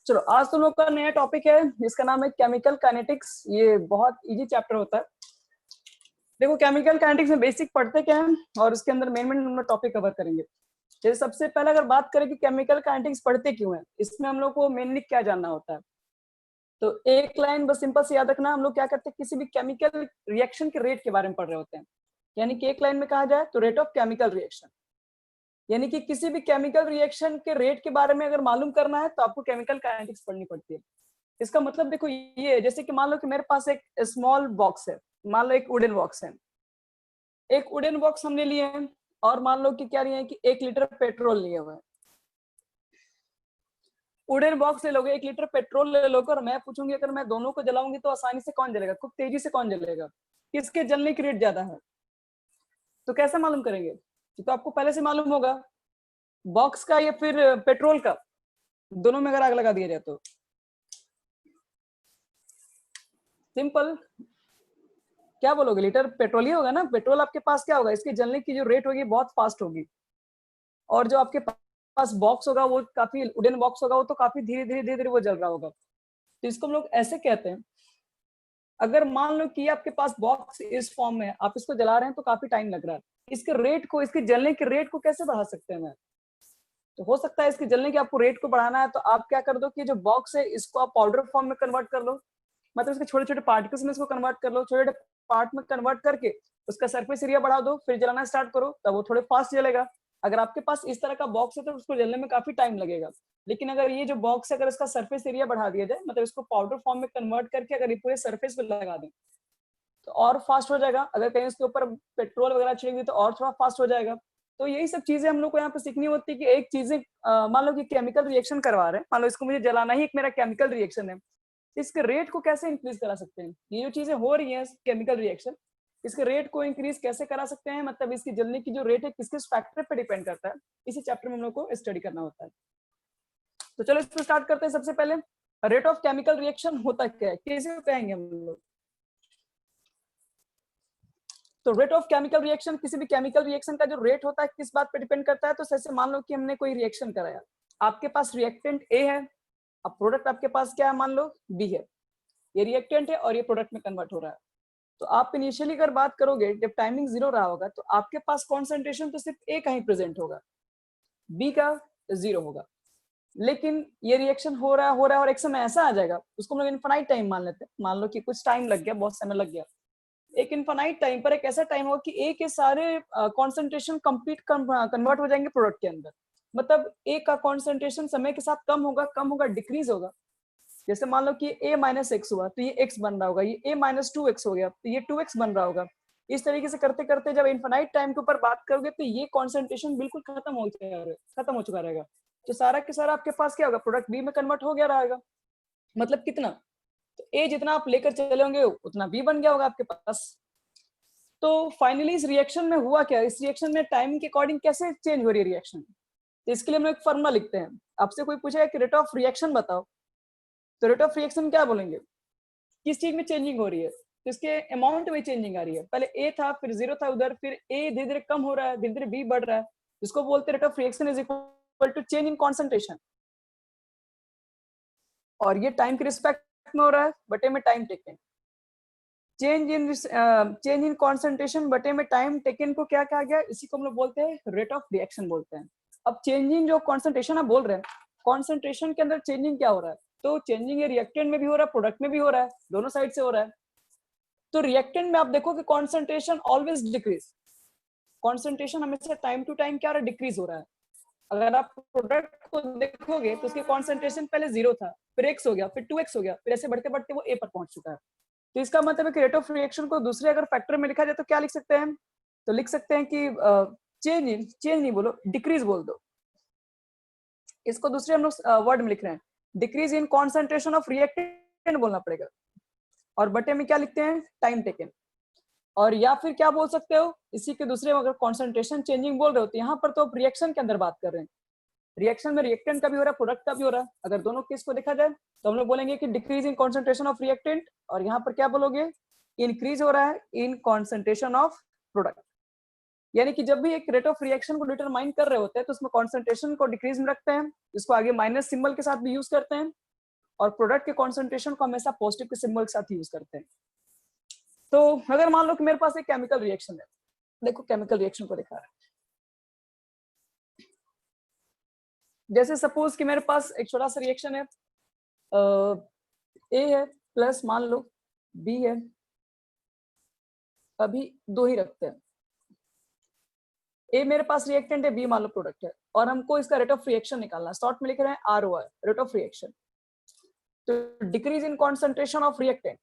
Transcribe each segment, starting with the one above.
चलो आज तुम लोग का नया टॉपिक है जिसका नाम है केमिकल काइनेटिक्स। ये बहुत इजी चैप्टर होता है। देखो केमिकल काइनेटिक्स में बेसिक पढ़ते क्या है और उसके अंदर मेन मेन हम लोग टॉपिक कवर करेंगे। जैसे सबसे पहले अगर बात करें कि केमिकल काइनेटिक्स पढ़ते क्यों है, इसमें हम लोग को मेनली क्या जानना होता है। तो एक लाइन बस सिंपल से याद रखना, हम लोग क्या करते हैं किसी भी केमिकल रिएक्शन के रेट के बारे में पढ़ रहे होते हैं। यानी कि एक लाइन में कहा जाए तो रेट ऑफ केमिकल रिएक्शन, यानी कि किसी भी केमिकल रिएक्शन के रेट के बारे में अगर मालूम करना है तो आपको केमिकल काइनेटिक्स पढ़नी पड़ती है। इसका मतलब देखो ये है, जैसे कि मान लो कि मेरे पास एक स्मॉल बॉक्स है, मान लो एक वुडन बॉक्स है, एक वुडन बॉक्स हमने लिए हैं और मान लो कि क्या लिए हैं कि 1 लीटर पेट्रोल लिए हुए हैं। वुडन बॉक्स ले लोगे, 1 लीटर पेट्रोल ले लोगे और मैं पूछूंगी अगर मैं दोनों को जलाऊंगी तो आसानी से कौन जलेगा, खूब तेजी से कौन जलेगा, किसके जलने की रेट ज्यादा है। तो कैसे मालूम करेंगे, तो आपको पहले से मालूम होगा बॉक्स का या फिर पेट्रोल का, दोनों में अगर आग लगा दिया जाए तो सिंपल क्या बोलोगे, लीटर पेट्रोल ही होगा ना। पेट्रोल आपके पास क्या होगा, इसकी जलने की जो रेट होगी बहुत फास्ट होगी, और जो आपके पास बॉक्स होगा वो काफी वुडन बॉक्स होगा, वो तो काफी धीरे धीरे धीरे धीरे वो जल रहा होगा। तो इसको हम लोग ऐसे कहते हैं, अगर मान लो कि आपके पास बॉक्स इस फॉर्म में आप इसको जला रहे हैं तो काफी टाइम लग रहा है, इसके रेट को, इसके जलने के रेट को कैसे बढ़ा सकते हैं मैं। तो हो सकता है इसके जलने के आपको रेट को बढ़ाना है तो आप क्या कर दो कि जो बॉक्स है इसको आप पाउडर फॉर्म में कन्वर्ट कर लो, मतलब इसके छोटे छोटे पार्टिकल्स में इसको कन्वर्ट कर लो, छोटे छोटे पार्ट में कन्वर्ट करके उसका सरफेस एरिया बढ़ा दो, फिर जलाना स्टार्ट करो, तब वो थोड़े फास्ट जलेगा। अगर आपके पास इस तरह का बॉक्स है तो उसको जलने में काफी टाइम लगेगा। लेकिन अगर ये जो बॉक्स है अगर इसका सरफेस एरिया बढ़ा दिया जाए, मतलब इसको पाउडर फॉर्म में कन्वर्ट करके अगर ये पूरे सरफेस पे लगा दें तो और फास्ट हो जाएगा। अगर कहीं उसके ऊपर पेट्रोल वगैरह छिड़क दी तो और थोड़ा फास्ट हो जाएगा। तो यही सब चीजें हम लोग को यहाँ पे सीखनी होती है कि एक चीजें मान लो कि केमिकल रिएक्शन करवा रहे हैं, मान लो इसको मुझे जलाना ही एक मेरा केमिकल रिएक्शन है, इसके रेट को कैसे इंक्रीज करा सकते हैं। ये जो चीजें हो रही हैं केमिकल रिएक्शन, इसके रेट को इंक्रीज कैसे करा सकते हैं, मतलब इसकी जलने की जो रेट है किस किस फैक्टर पे डिपेंड करता है, इसी चैप्टर में हम लोग को स्टडी करना होता है। तो चलो इसको स्टार्ट करते हैं। सबसे पहले रेट ऑफ केमिकल रिएक्शन होता क्या है, कैसे कहेंगे हम लोग। तो रेट ऑफ केमिकल रिएक्शन, किसी भी केमिकल रिएक्शन का जो रेट होता है किस बात पे डिपेंड करता है। तो जैसे मान लो कि हमने कोई रिएक्शन कराया, आपके पास रिएक्टेंट ए है, अब प्रोडक्ट आपके पास क्या है, मान लो बी है, ये रिएक्टेंट है और ये प्रोडक्ट में कन्वर्ट हो रहा है। तो आप इनिशियली अगर बात करोगे जब टाइमिंग 0 रहा होगा तो आपके पास कॉन्सेंट्रेशन तो सिर्फ ए का ही प्रेजेंट होगा, बी का 0 होगा। लेकिन ये रिएक्शन हो रहा है और एक समय ऐसा आ जाएगा, उसको हम लोग इनफाइनाइट टाइम मान लेते हैं, मान लो कि कुछ टाइम लग गया, बहुत समय लग गया, एक इनफाइनाइट टाइम पर एक ऐसा टाइम होगा कि ए के सारे कॉन्सेंट्रेशन कंप्लीट कन्वर्ट हो जाएंगे प्रोडक्ट के अंदर। मतलब ए का कॉन्सेंट्रेशन समय के साथ कम होगा डिक्रीज होगा। जैसे मान लो कि a माइनस एक्स हुआ तो ये x बन रहा होगा, ये a माइनस 2x हो गया तो ये 2x बन रहा होगा। इस तरीके से करते करते जब इनफाइनाइट टाइम के ऊपर बात करोगे तो ये कॉन्सेंट्रेशन बिल्कुल खत्म हो चुका रहेगा। तो सारा के सारा आपके पास क्या होगा, प्रोडक्ट बी में कन्वर्ट हो गया रहेगा। मतलब कितना, तो ए जितना आप लेकर चले होंगे उतना बी बन गया होगा आपके पास। तो फाइनली इस रिएक्शन में हुआ क्या, इस रिएक्शन में टाइम के अकॉर्डिंग कैसे चेंज हो रही है रिएक्शन। तो इसके लिए हम लोग एक फॉर्मूला लिखते हैं। आपसे कोई पूछेगा कि रेट ऑफ रिएक्शन बताओ, तो रेट ऑफ रिएक्शन क्या बोलेंगे, किस चीज में चेंजिंग हो रही है, तो इसके अमाउंट में चेंजिंग आ रही है। पहले ए था फिर 0 था उधर, फिर ए धीरे धीरे कम हो रहा है, धीरे धीरे बी बढ़ रहा है, इसको बोलते हैं rate of reaction is equal to change in concentration. और ये टाइम के रिस्पेक्ट में हो रहा है बटे में time taken. Change in concentration बटे में टाइम टेकन को क्या कहा गया, इसी को हम लोग बोलते हैं रेट ऑफ रिएक्शन बोलते हैं। अब चेंजिंग जो कॉन्सेंट्रेशन आप बोल रहे हैं, कॉन्सेंट्रेशन के अंदर चेंजिंग क्या हो रहा है, तो चेंजिंग रिएक्टेंट में भी हो रहा है, प्रोडक्ट में भी हो रहा है, दोनों साइड से हो रहा है। तो रिएक्टेंट में आप देखो कि कॉन्सेंट्रेशन ऑलवेज डिक्रीज, कॉन्सेंट्रेशन हमेशा टाइम टू टाइम क्या हो रहा है, डिक्रीज हो रहा है। अगर आप प्रोडक्ट को देखोगे तो उसकी कॉन्सेंट्रेशन पहले 0 था, फिर x हो गया, फिर 2x हो गया, फिर ऐसे बढ़ते बढ़ते वो a पर पहुंच चुका है। तो इसका मतलब है कि रेट ऑफ रिएक्शन को दूसरे अगर फैक्टर में लिखा जाए तो क्या लिख सकते हैं, तो लिख सकते हैं कि चेंज नहीं बोलो, डिक्रीज बोल दो। इसको दूसरे हम लोग वर्ड में लिख रहे हैं, decrease in concentration of reactant बोलना पड़ेगा। और बटे में क्या लिखते हैं, टाइम टेकन। और या फिर क्या बोल सकते हो, इसी के दूसरे अगर कॉन्सेंट्रेशन चेंजिंग बोल रहे हो तो यहाँ पर तो आप रिएक्शन के अंदर बात कर रहे हैं, रिएक्शन में रिएक्टेंट का भी हो रहा है, प्रोडक्ट का भी हो रहा है। अगर दोनों केस को देखा जाए तो हम लोग बोलेंगे कि decrease in concentration of reactant, और यहाँ पर क्या बोलोगे, इंक्रीज हो रहा है इन कॉन्सेंट्रेशन ऑफ प्रोडक्ट। यानी कि जब भी एक रेट ऑफ रिएक्शन को डिटरमाइन कर रहे होते हैं तो उसमें कॉन्सेंट्रेशन को डिक्रीज में रखते हैं, जिसको आगे माइनस सिंबल के साथ भी यूज करते हैं, और प्रोडक्ट के कॉन्सेंट्रेशन को हमेशा पॉजिटिव के सिंबल के साथ यूज करते हैं। तो अगर मान लो कि मेरे पास एक केमिकल रिएक्शन है, देखो केमिकल रिएक्शन को दिखा रहा है। जैसे सपोज कि मेरे पास एक छोटा सा रिएक्शन है, ए है प्लस मान लो बी है, अभी दो ही रखते हैं। ए मेरे पास रिएक्टेंट है, बी मान लो प्रोडक्ट है, और हमको इसका रेट ऑफ रिएक्शन निकालना है। शॉर्ट में लिख रहे हैं ROI, रेट ऑफ रिएक्शन। तो decrease in concentration of reactant,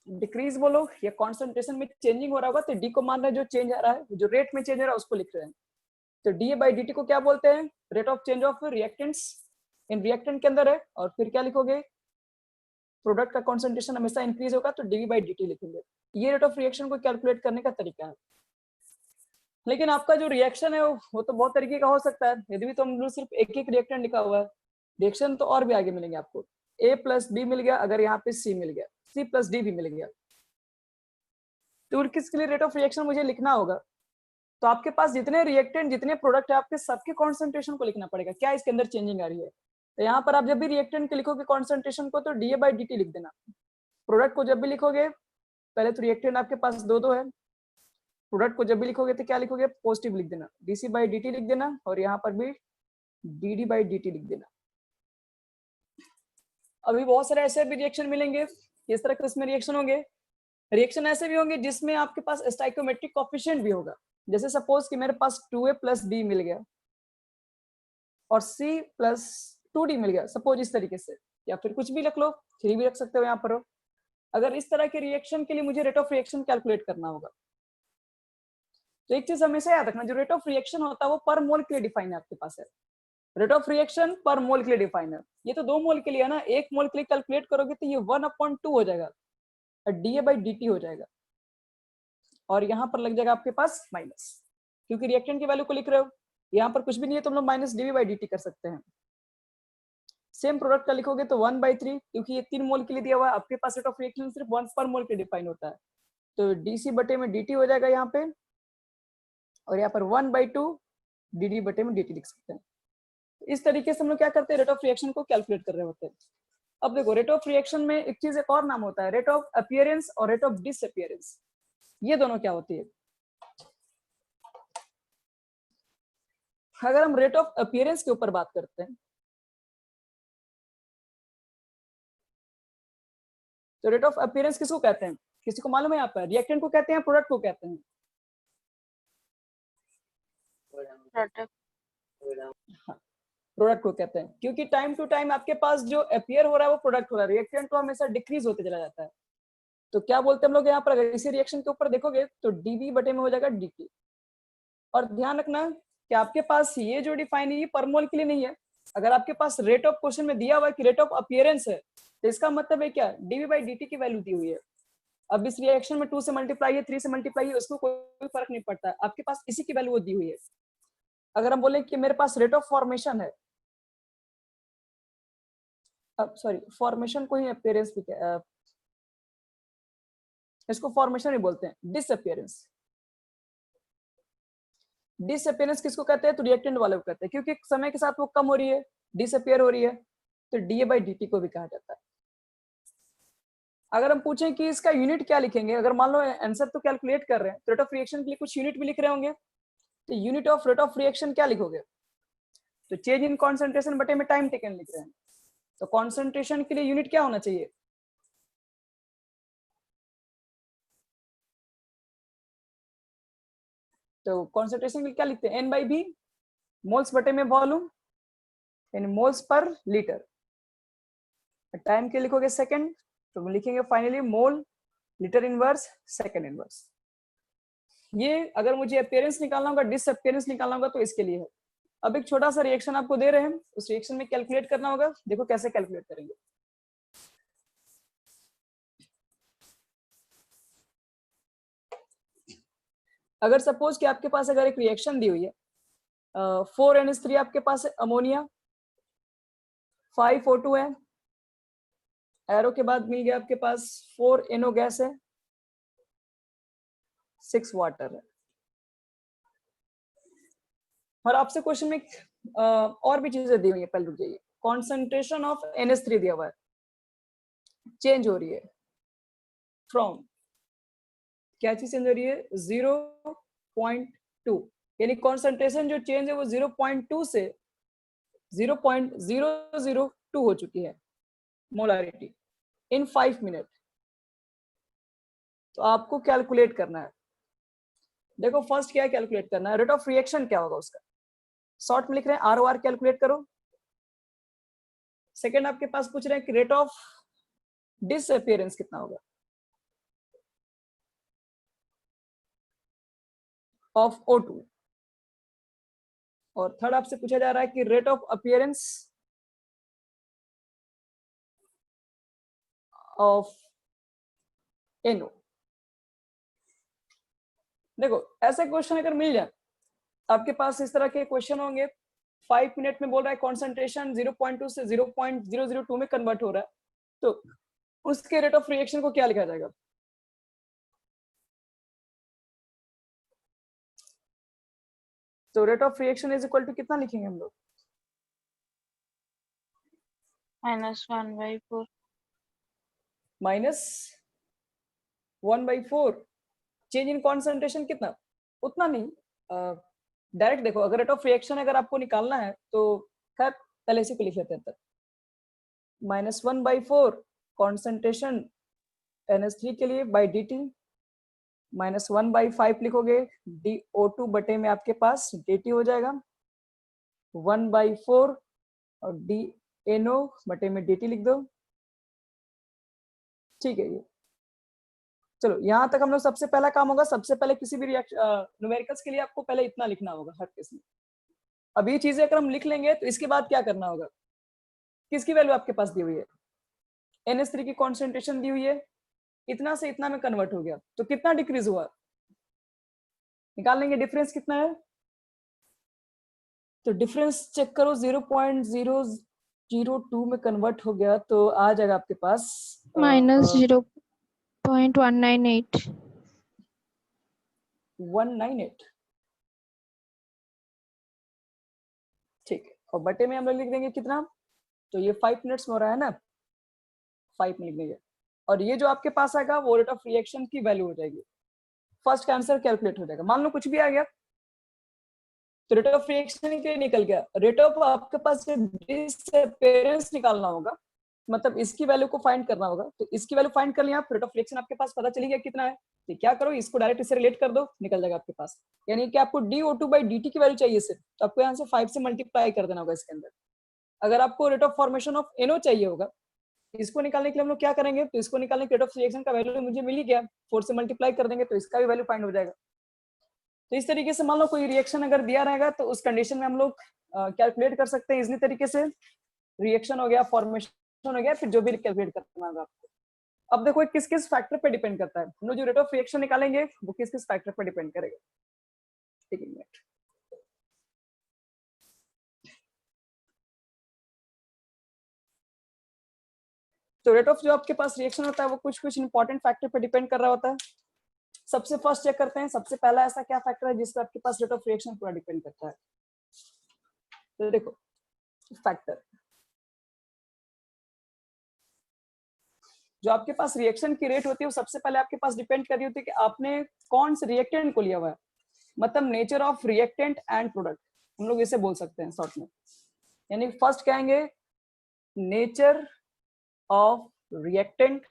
decrease बोलो या कॉन्सेंट्रेशन में चेंजिंग हो रहा होगा, तो डी को मान रहे हैं जो चेंज आ रहा है, जो रेट में चेंज हो रहा है उसको लिख रहे हैं। तो DA/DT को क्या बोलते हैं? Rate of change of reactants in reactant के अंदर है। और फिर क्या लिखोगे? प्रोडक्ट का कॉन्सेंट्रेशन हमेशा इंक्रीज होगा तो DV/DT लिखेंगे। ये रेट ऑफ रिएक्शन को कैलकुलेट करने का तरीका है। लेकिन आपका जो रिएक्शन है वो तो बहुत तरीके का हो सकता है। यदि भी तो हम सिर्फ एक एक रिएक्टेंट लिखा हुआ है, रिएक्शन तो और भी आगे मिलेंगे आपको। A+B मिल गया, अगर यहाँ पे C मिल गया, C+D भी मिल गया, तो किसके लिए रेट ऑफ रिएक्शन मुझे लिखना होगा? तो आपके पास जितने रिएक्टेंट जितने प्रोडक्ट है, आपके सबके कॉन्सेंट्रेशन को लिखना पड़ेगा, क्या इसके अंदर चेंजिंग आ रही है। तो यहाँ पर आप जब भी रिएक्टेंट के लिखोगे कॉन्सेंट्रेशन को, तो DA/DT लिख देना। प्रोडक्ट को जब भी लिखोगे, पहले तो रिएक्टेंट आपके पास दो दो है, प्रोडक्ट को जब भी लिखोगे तो क्या लिखोगे? पॉजिटिव लिख देना, DC/DT लिख देना, और यहाँ पर भी DD/DT लिख देना। अभी बहुत सारे ऐसे भी रिएक्शन मिलेंगे, किस तरह के उसमें रिएक्शन होंगे? रिएक्शन ऐसे भी होंगे जिसमें आपके पास स्टाइकोमेट्रिक कोएफिशिएंट भी होगा। जैसे सपोज कि मेरे पास 2A+B मिल गया और C+2D मिल गया, सपोज इस तरीके से, या फिर कुछ भी रख लो, 3 भी रख सकते हो यहाँ पर हो। अगर इस तरह के रिएक्शन के लिए मुझे रेट ऑफ रिएक्शन कैलकुलेट करना होगा, तो एक चीज हमेशा याद रखना, जो रेट ऑफ रिएक्शन होता है वो पर मोल के लिए डिफाइन है आपके पास है। रेट ऑफ रिएक्शन पर मोल के लिए डिफाइन है। ये तो 2 मोल के लिए है ना, 1 मोल के लिए कैलकुलेट करोगे तो ये 1/2 हो जाएगा, DA/DT हो जाएगा, और यहाँ पर लग जाएगा आपके पास माइनस, क्योंकि रिएक्टेंट की वैल्यू को लिख रहे हो। यहाँ पर कुछ भी नहीं है, तुम लोग माइनस DV/DT कर सकते हैं। सेम प्रोडक्ट का लिखोगे तो 1/3, क्योंकि ये 3 मोल के लिए दिया हुआ है, आपके पास रेट ऑफ रिएक्शन सिर्फ 1 पर मोल के डिफाइन होता है, तो DC/DT हो जाएगा यहाँ पे, और यहाँ पर 1/2 DD/DT लिख सकते हैं। इस तरीके से हम लोग क्या करते हैं? रेट ऑफ रिएक्शन को कैलकुलेट कर रहे होते हैं। अब देखो, रेट ऑफ रिएक्शन में एक चीज एक और नाम होता है, रेट ऑफ अपीयरेंस और रेट ऑफ डिसअपीयरेंस। ये दोनों क्या होती है? अगर हम रेट ऑफ अपीयरेंस के ऊपर बात करते हैं, तो रेट ऑफ अपीयरेंस किसको कहते हैं? किसी को मालूम है यहाँ पर? रिएक्टेंट को कहते हैं, प्रोडक्ट को कहते हैं? प्रोडक्ट को कहते हैं, क्योंकि टाइम टू टाइम आपके पास जो अपीयर हो रहा है वो प्रोडक्ट हो रहा है, रिएक्टेंट तो हमेशा डिक्रीज होते चला जाता है। तो क्या बोलते हैं हम लोग यहाँ पर? अगर इसी रिएक्शन के ऊपर देखोगे तो DV/में हो जाएगा DT। और ध्यान रखना कि आपके पास ये जो डिफाइन है ये पर मोल के लिए नहीं है। अगर आपके पास रेट ऑफ क्वेश्चन में दिया हुआ है कि रेट ऑफ अपीयरेंस है, तो इसका मतलब है क्या? DV/DT की वैल्यू दी हुई है। अब इस रिएक्शन में 2 से मल्टीप्लाई है, 3 से मल्टीप्लाई है, उसको कोई फर्क नहीं पड़ता, आपके पास इसी की वैल्यू दी हुई है। अगर हम बोले कि मेरे पास रेट ऑफ फॉर्मेशन है, अब सॉरी, फॉर्मेशन को ही अपीयरेंस भी इसको फॉर्मेशन ही बोलते हैं, डिसअपीयरेंस। डिसअपीयरेंस किसको कहते हैं? तो रिएक्टेंट वाले को कहते हैं, क्योंकि समय के साथ वो कम हो रही है, डिसअपीयर हो रही है, तो DA/DT को भी कहा जाता है। अगर हम पूछें कि इसका यूनिट क्या लिखेंगे, अगर मान लो आंसर तो कैलकुलेट कर रहे हैं, तो रेट ऑफ रिएक्शन के लिए कुछ यूनिट भी लिख रहे होंगे, तो unit of rate of reaction क्या लिखोगे? तो चेंज इन कॉन्सेंट्रेशन बटे में टाइम टेकन लिख रहे हैं, तो कॉन्सेंट्रेशन के लिए यूनिट क्या होना चाहिए? तो कॉन्सेंट्रेशन के लिए क्या लिखते हैं? N/V, मोल्स बटे में वॉल्यूम इन मोल्स पर लीटर। टाइम के लिखोगे सेकंड, तो लिखेंगे finally mole litre inverse second inverse. ये अगर मुझे अपीयरेंस निकालना होगा, डिसअपीयरेंस निकालना होगा, तो इसके लिए है। अब एक छोटा सा रिएक्शन आपको दे रहे हैं, उस रिएक्शन में कैलकुलेट करना होगा, देखो कैसे कैलकुलेट करेंगे। अगर सपोज कि आपके पास अगर एक रिएक्शन दी हुई है, 4NH3 आपके पास है अमोनिया, 5O2 है, एरो के बाद मिल गया आपके पास 4NO गैस है, 6 वाटर है। और आपसे क्वेश्चन में और भी चीजें दी हुई है, पहले रुक जाइए। कॉन्सेंट्रेशन ऑफ NH3 दिया हुआ है, चेंज हो रही है फ्रॉम, क्या चीज चेंज हो रही है, 0.2, यानी कॉन्सेंट्रेशन जो चेंज है वो 0.2 से 0.002 हो चुकी है मोलारिटी इन 5 मिनट। तो आपको कैलकुलेट करना है, देखो फर्स्ट क्या कैलकुलेट करना है, रेट ऑफ रिएक्शन क्या होगा उसका, शॉर्ट में लिख रहे हैं ROR कैलकुलेट करो। सेकेंड आपके पास पूछ रहे हैं कि रेट ऑफ डिसअपियरेंस कितना होगा ऑफ O2, और थर्ड आपसे पूछा जा रहा है कि rate of appearance of NO। देखो ऐसे क्वेश्चन अगर मिल जाए आपके पास, इस तरह के क्वेश्चन होंगे, 5 मिनट में बोल रहा है कॉन्सेंट्रेशन 0.2 से 0.002 में कन्वर्ट हो रहा है, तो उसके रेट ऑफ रिएक्शन को क्या लिखा जाएगा, तो rate of reaction is equal to कितना लिखेंगे हम लोग, -1/4 -1/4। चेंज इन कॉन्सेंट्रेशन कितना, उतना नहीं, डायरेक्ट देखो, अगर रेट ऑफ रिएक्शन अगर आपको निकालना है तो खैर पहले इसी को लिख लेते हैं, -1/4 कॉन्सेंट्रेशन NH3 के लिए बाई dt, -1/5 लिखोगे DO2 बटे में आपके पास dt हो जाएगा, 1/4 और DNO बटे में dt लिख दो, ठीक है। ये चलो यहाँ तक हम लोग, सबसे पहला काम होगा, सबसे पहले किसी भी न्यूमेरिकल्स के लिए आपको पहले इतना लिखना होगा हर केस में। अब ये चीजें अगर हम लिख लेंगे तो इसके बाद क्या करना होगा, किसकी वैल्यू आपके पास दी हुई है, NH3 की कॉन्सेंट्रेशन दी हुई है, इतना से इतना में कन्वर्ट हो गया, तो कितना डिक्रीज हुआ, निकाल लेंगे डिफरेंस कितना है, तो डिफरेंस चेक करो, 0.002 में कन्वर्ट हो गया, तो आ जाएगा आपके पास -0.198 198, ठीक है, और बटे में हम लोग लिख देंगे कितना, तो ये 5 मिनट्स में हो रहा है ना, 5 में लिख देंगे, और ये जो आपके पास आएगा वो रेट ऑफ रिएक्शन की वैल्यू हो जाएगी, फर्स्ट का आंसर कैलकुलेट हो जाएगा। मान लो कुछ भी आ गया तो रेट ऑफ रिएक्शन के निकल गया, रेट ऑफ आपके पास डिसअपियरेंस निकालना होगा, मतलब इसकी वैल्यू को फाइंड करना होगा, तो इसकी वैल्यू फाइंड कर लिया, रेट ऑफ रिएक्शन आपके पास पता चली गया कितना है, तो क्या करो, इसको डायरेक्ट इससे रिलेट कर दो, निकल जाएगा आपके पास, यानी कि आपको DO2/dt की वैल्यू चाहिए सिर्फ, तो आपको यहाँ से 5 से मल्टीप्लाई कर देना होगा इसके अंदर। अगर आपको rate of formation of NO चाहिए होगा, इसको निकालने के लिए हम लोग क्या करेंगे, तो इसको निकालने के रेट ऑफ रिएक्शन का वैल्यू मुझे मिल ही गया, 4 से मल्टीप्लाई कर देंगे तो इसका भी वैल्यू फाइंड हो जाएगा। तो इस तरीके से मान लो कोई रिएक्शन अगर दिया रहेगा तो उस कंडीशन में हम लोग कैलकुलेट कर सकते हैं इजली तरीके से, रिएक्शन हो गया, फॉर्मेशन हो गया, फिर जो भी कैलकुलेट करना होगा आपको। अब देखो किस किस फैक्टर पे डिपेंड करता है, हम लोग जो रेट ऑफ रिएक्शन निकालेंगे वो किस किस फैक्टर पे डिपेंड करेगा, एक मिनट। तो रेट ऑफ जो आपके पास रिएक्शन होता है वो कुछ कुछ इंपॉर्टेंट फैक्टर पे डिपेंड कर रहा होता है। सबसे फर्स्ट चेक करते हैं, सबसे पहला ऐसा क्या फैक्टर है जिस पर आपके पास रेट ऑफ रिएक्शन पूरा डिपेंड करता है, तो देखो फैक्टर जो आपके पास रिएक्शन की रेट होती है वो सबसे पहले आपके पास डिपेंड कर रही होती है कि आपने कौन से रिएक्टेंट को लिया हुआ है, मतलब nature of reactant and product, हम लोग इसे बोल सकते हैं शॉर्ट में, यानी फर्स्ट कहेंगे नेचर ऑफ रिएक्टेंट,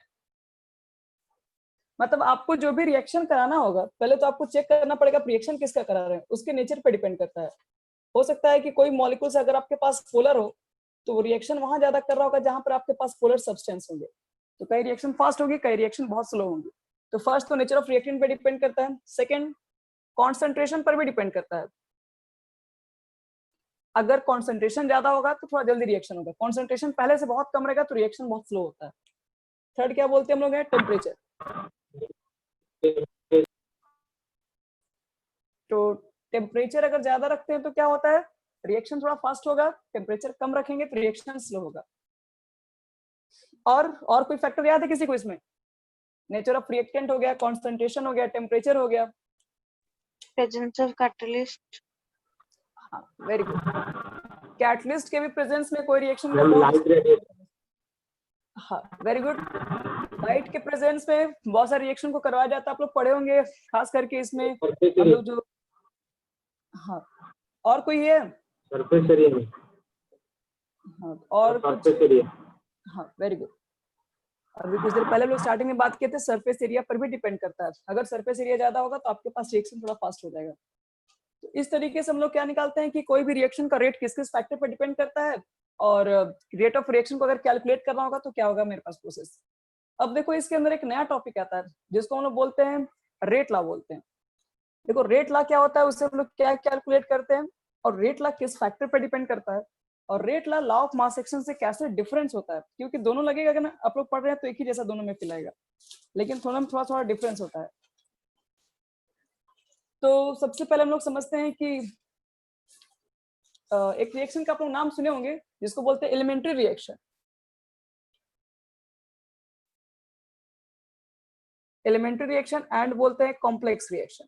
मतलब आपको जो भी रिएक्शन कराना होगा पहले तो आपको चेक करना पड़ेगा रिएक्शन किसका करा रहे हैं, उसके नेचर पे डिपेंड करता है। हो सकता है कि कोई मॉलिक्यूल्स अगर आपके पास पोलर हो तो वो रिएक्शन वहां ज्यादा कर रहा होगा जहां पर आपके पास पोलर सब्सटेंस होंगे, तो कई रिएक्शन फास्ट होगी, कई रिएक्शन बहुत स्लो होंगी। तो फर्स्ट तो नेचर ऑफ रिएक्टेंट पे डिपेंड करता है, सेकंड कॉन्सेंट्रेशन पर भी डिपेंड करता है, अगर कॉन्सेंट्रेशन ज्यादा होगा तो थोड़ा जल्दी रिएक्शन होगा, कॉन्सेंट्रेशन पहले से बहुत कम रहेगा तो रिएक्शन बहुत स्लो होता है। थर्ड क्या बोलते हैं हम लोग है टेम्परेचर, तो टेम्परेचर अगर ज्यादा रखते हैं तो क्या होता है, रिएक्शन थोड़ा फास्ट होगा, टेम्परेचर कम रखेंगे तो रिएक्शन स्लो होगा। और कोई फैक्टर याद है किसी को इसमें, नेचर ऑफ रिएक्टेंट हो गया, कॉन्सेंट्रेशन हो गया, टेम्परेचर हो गया, प्रेजेंस ऑफ कैटलिस्ट, हाँ वेरी गुड, कैटलिस्ट के भी प्रेजेंस में कोई रिएक्शन लाइट रेडिएशन। हाँ वेरी गुड। लाइट के प्रेजेंस में बहुत सारे रिएक्शन को करवाया जाता है, आप लोग पढ़े होंगे, खास करके इसमें हम लोग जो हाँ और कोई है सरफेस एरिया में। हाँ और कुछ सरफेस एरिया। हाँ वेरी गुड। अभी कुछ देर पहले लोग स्टार्टिंग में बात किए थे, सरफेस एरिया पर भी डिपेंड करता है, अगर सरफेस एरिया ज्यादा होगा तो आपके पास रिएक्शन थोड़ा फास्ट हो जाएगा। तो इस तरीके से हम लोग क्या निकालते हैं कि कोई भी रिएक्शन का रेट किस किस फैक्टर पर डिपेंड करता है, और रेट ऑफ रिएक्शन को अगर कैलकुलेट करना होगा तो क्या होगा मेरे पास प्रोसेस। अब देखो इसके अंदर एक नया टॉपिक आता है जिसको हम लोग बोलते हैं रेट लॉ बोलते हैं। देखो रेट लॉ क्या होता है, उससे हम लोग क्या कैलकुलेट करते हैं, और रेट लॉ किस फैक्टर पर डिपेंड करता है, और rate law law of mass action से कैसे डिफरेंस होता है, क्योंकि दोनों लगेगा ना आप लोग पढ़ रहे हैं तो एक ही जैसा दोनों में फील आएगा, लेकिन थोड़ा थोड़ा डिफरेंस होता है। तो सबसे पहले हम लोग समझते हैं कि एक रिएक्शन का आप लोग नाम सुने होंगे जिसको बोलते हैं elementary reaction. Elementary reaction and बोलते हैं कॉम्प्लेक्स रिएक्शन।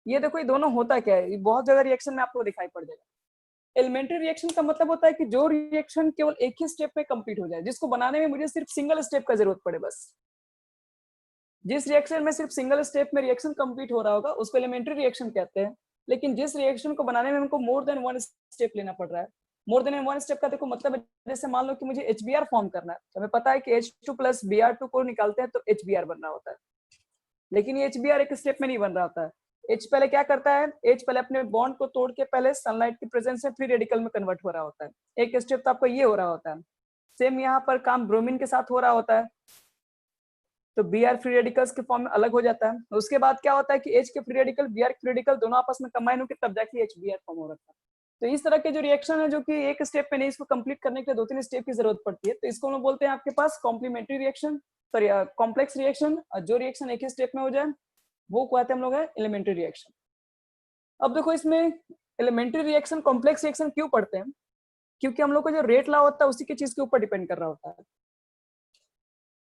ये देखो ये दोनों होता क्या है, ये बहुत जगह रिएक्शन में आपको दिखाई पड़ जाएगा। एलिमेंट्री रिएक्शन का मतलब होता है कि जो रिएक्शन केवल एक ही स्टेप में कंप्लीट हो जाए, जिसको बनाने में मुझे सिर्फ सिंगल स्टेप का जरूरत पड़े बस। जिस रिएक्शन में सिर्फ सिंगल स्टेप में रिएक्शन कंप्लीट हो रहा होगा उसको एलिमेंट्री रिएक्शन कहते हैं। लेकिन जिस रिएक्शन को बनाने में हमको मोर देन वन स्टेप लेना पड़ रहा है, मोर देन वन स्टेप का देखो मतलब है, जैसे मान लो कि मुझे HBr फॉर्म करना है, तो हमें पता है कि H2 + Br2 को निकालते हैं तो HBr बन रहा होता है, लेकिन ये HBr एक स्टेप में नहीं बन रहा होता है। H पहले क्या करता है, H पहले अपने बॉन्ड को तोड़ के पहले सनलाइट की प्रेजेंस में फ्री रेडिकल में कन्वर्ट हो रहा होता है। एक स्टेप तो आपको ये हो रहा होता है। सेम यहाँ पर काम ब्रोमीन के साथ हो रहा होता है, तो Br फ्री रेडिकल्स के फॉर्म में अलग हो जाता है। उसके बाद क्या होता है कि H के फ्री रेडिकल Br के फ्री रेडिकल दोनों आपस में कंबाइन होकर तब जाके HBr फॉर्म हो रहा है। तो इस तरह के जो रिएक्शन है जो कि एक स्टेप में नहीं, इसको कंप्लीट करने के लिए 2-3 स्टेप की जरूरत पड़ती है, तो इसको हम लोग बोलते हैं आपके पास complimentary reaction, sorry complex reaction. और जो रिएक्शन एक ही स्टेप में हो जाए वो कहते हैं हम लोग है एलिमेंट्री रिएक्शन। अब देखो इसमें एलिमेंट्री रिएक्शन कॉम्प्लेक्स रिएक्शन क्यों पढ़ते हैं, क्योंकि हम लोग को जो रेट लॉ होता है उसी की चीज के ऊपर डिपेंड कर रहा होता है।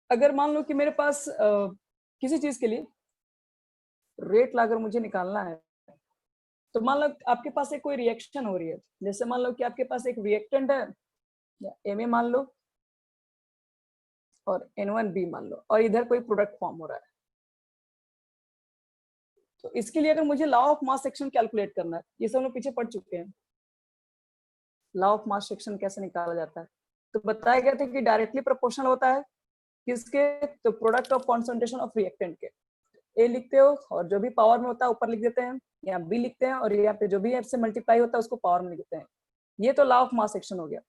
अगर मान लो कि मेरे पास किसी चीज के लिए रेट लॉ अगर मुझे निकालना है, तो मान लो आपके पास एक कोई रिएक्शन हो रही है, जैसे मान लो कि आपके पास एक रिएक्टेंट है या Na मान लो और N1B मान लो, और इधर कोई प्रोडक्ट फॉर्म हो रहा है। तो इसके लिए अगर मुझे law of mass action calculate करना है, ये सब लोग पीछे पढ़ चुके हैं, लॉ ऑफ मास एक्शन कैसे निकाला जाता है, तो बताया गया था कि डायरेक्टली प्रोपोर्शनल होता है किसके, तो product of concentration of reactant के। ए लिखते हो और जो भी पावर में होता है ऊपर लिख देते हैं, या बी लिखते हैं और यहाँ पे जो भी से मल्टीप्लाई होता है उसको पावर में लिखते हैं। ये तो लॉ ऑफ मास एक्शन हो गया।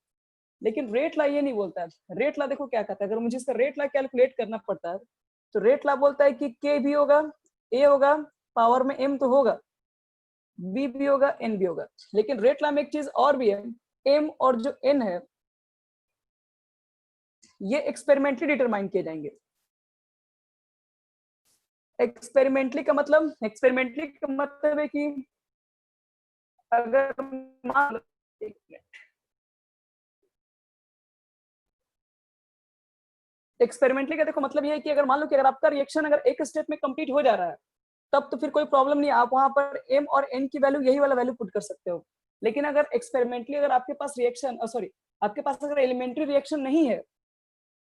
लेकिन रेट लॉ ये नहीं बोलता है। रेट लॉ देखो क्या कहता है, अगर मुझे इसका रेट लॉ कैलकुलेट करना पड़ता है तो रेट लॉ बोलता है कि के भी होगा, ए होगा, पावर में एम तो होगा, बी भी होगा, एन भी होगा। लेकिन रेट लॉ में एक चीज और भी है, एम और जो एन है ये एक्सपेरिमेंटली डिटरमाइन किए जाएंगे। एक्सपेरिमेंटली का मतलब है कि अगर मान लो एक्सपेरिमेंटली का देखो मतलब ये है कि अगर मान लो कि अगर आपका रिएक्शन अगर एक स्टेप में कंप्लीट हो जा रहा है तब तो फिर कोई प्रॉब्लम नहीं, आप वहां पर एम और एन की वैल्यू यही वाला वैल्यू पुट कर सकते हो। लेकिन अगर एक्सपेरिमेंटली अगर आपके पास रिएक्शन सॉरी आपके पास अगर एलिमेंट्री रिएक्शन नहीं है,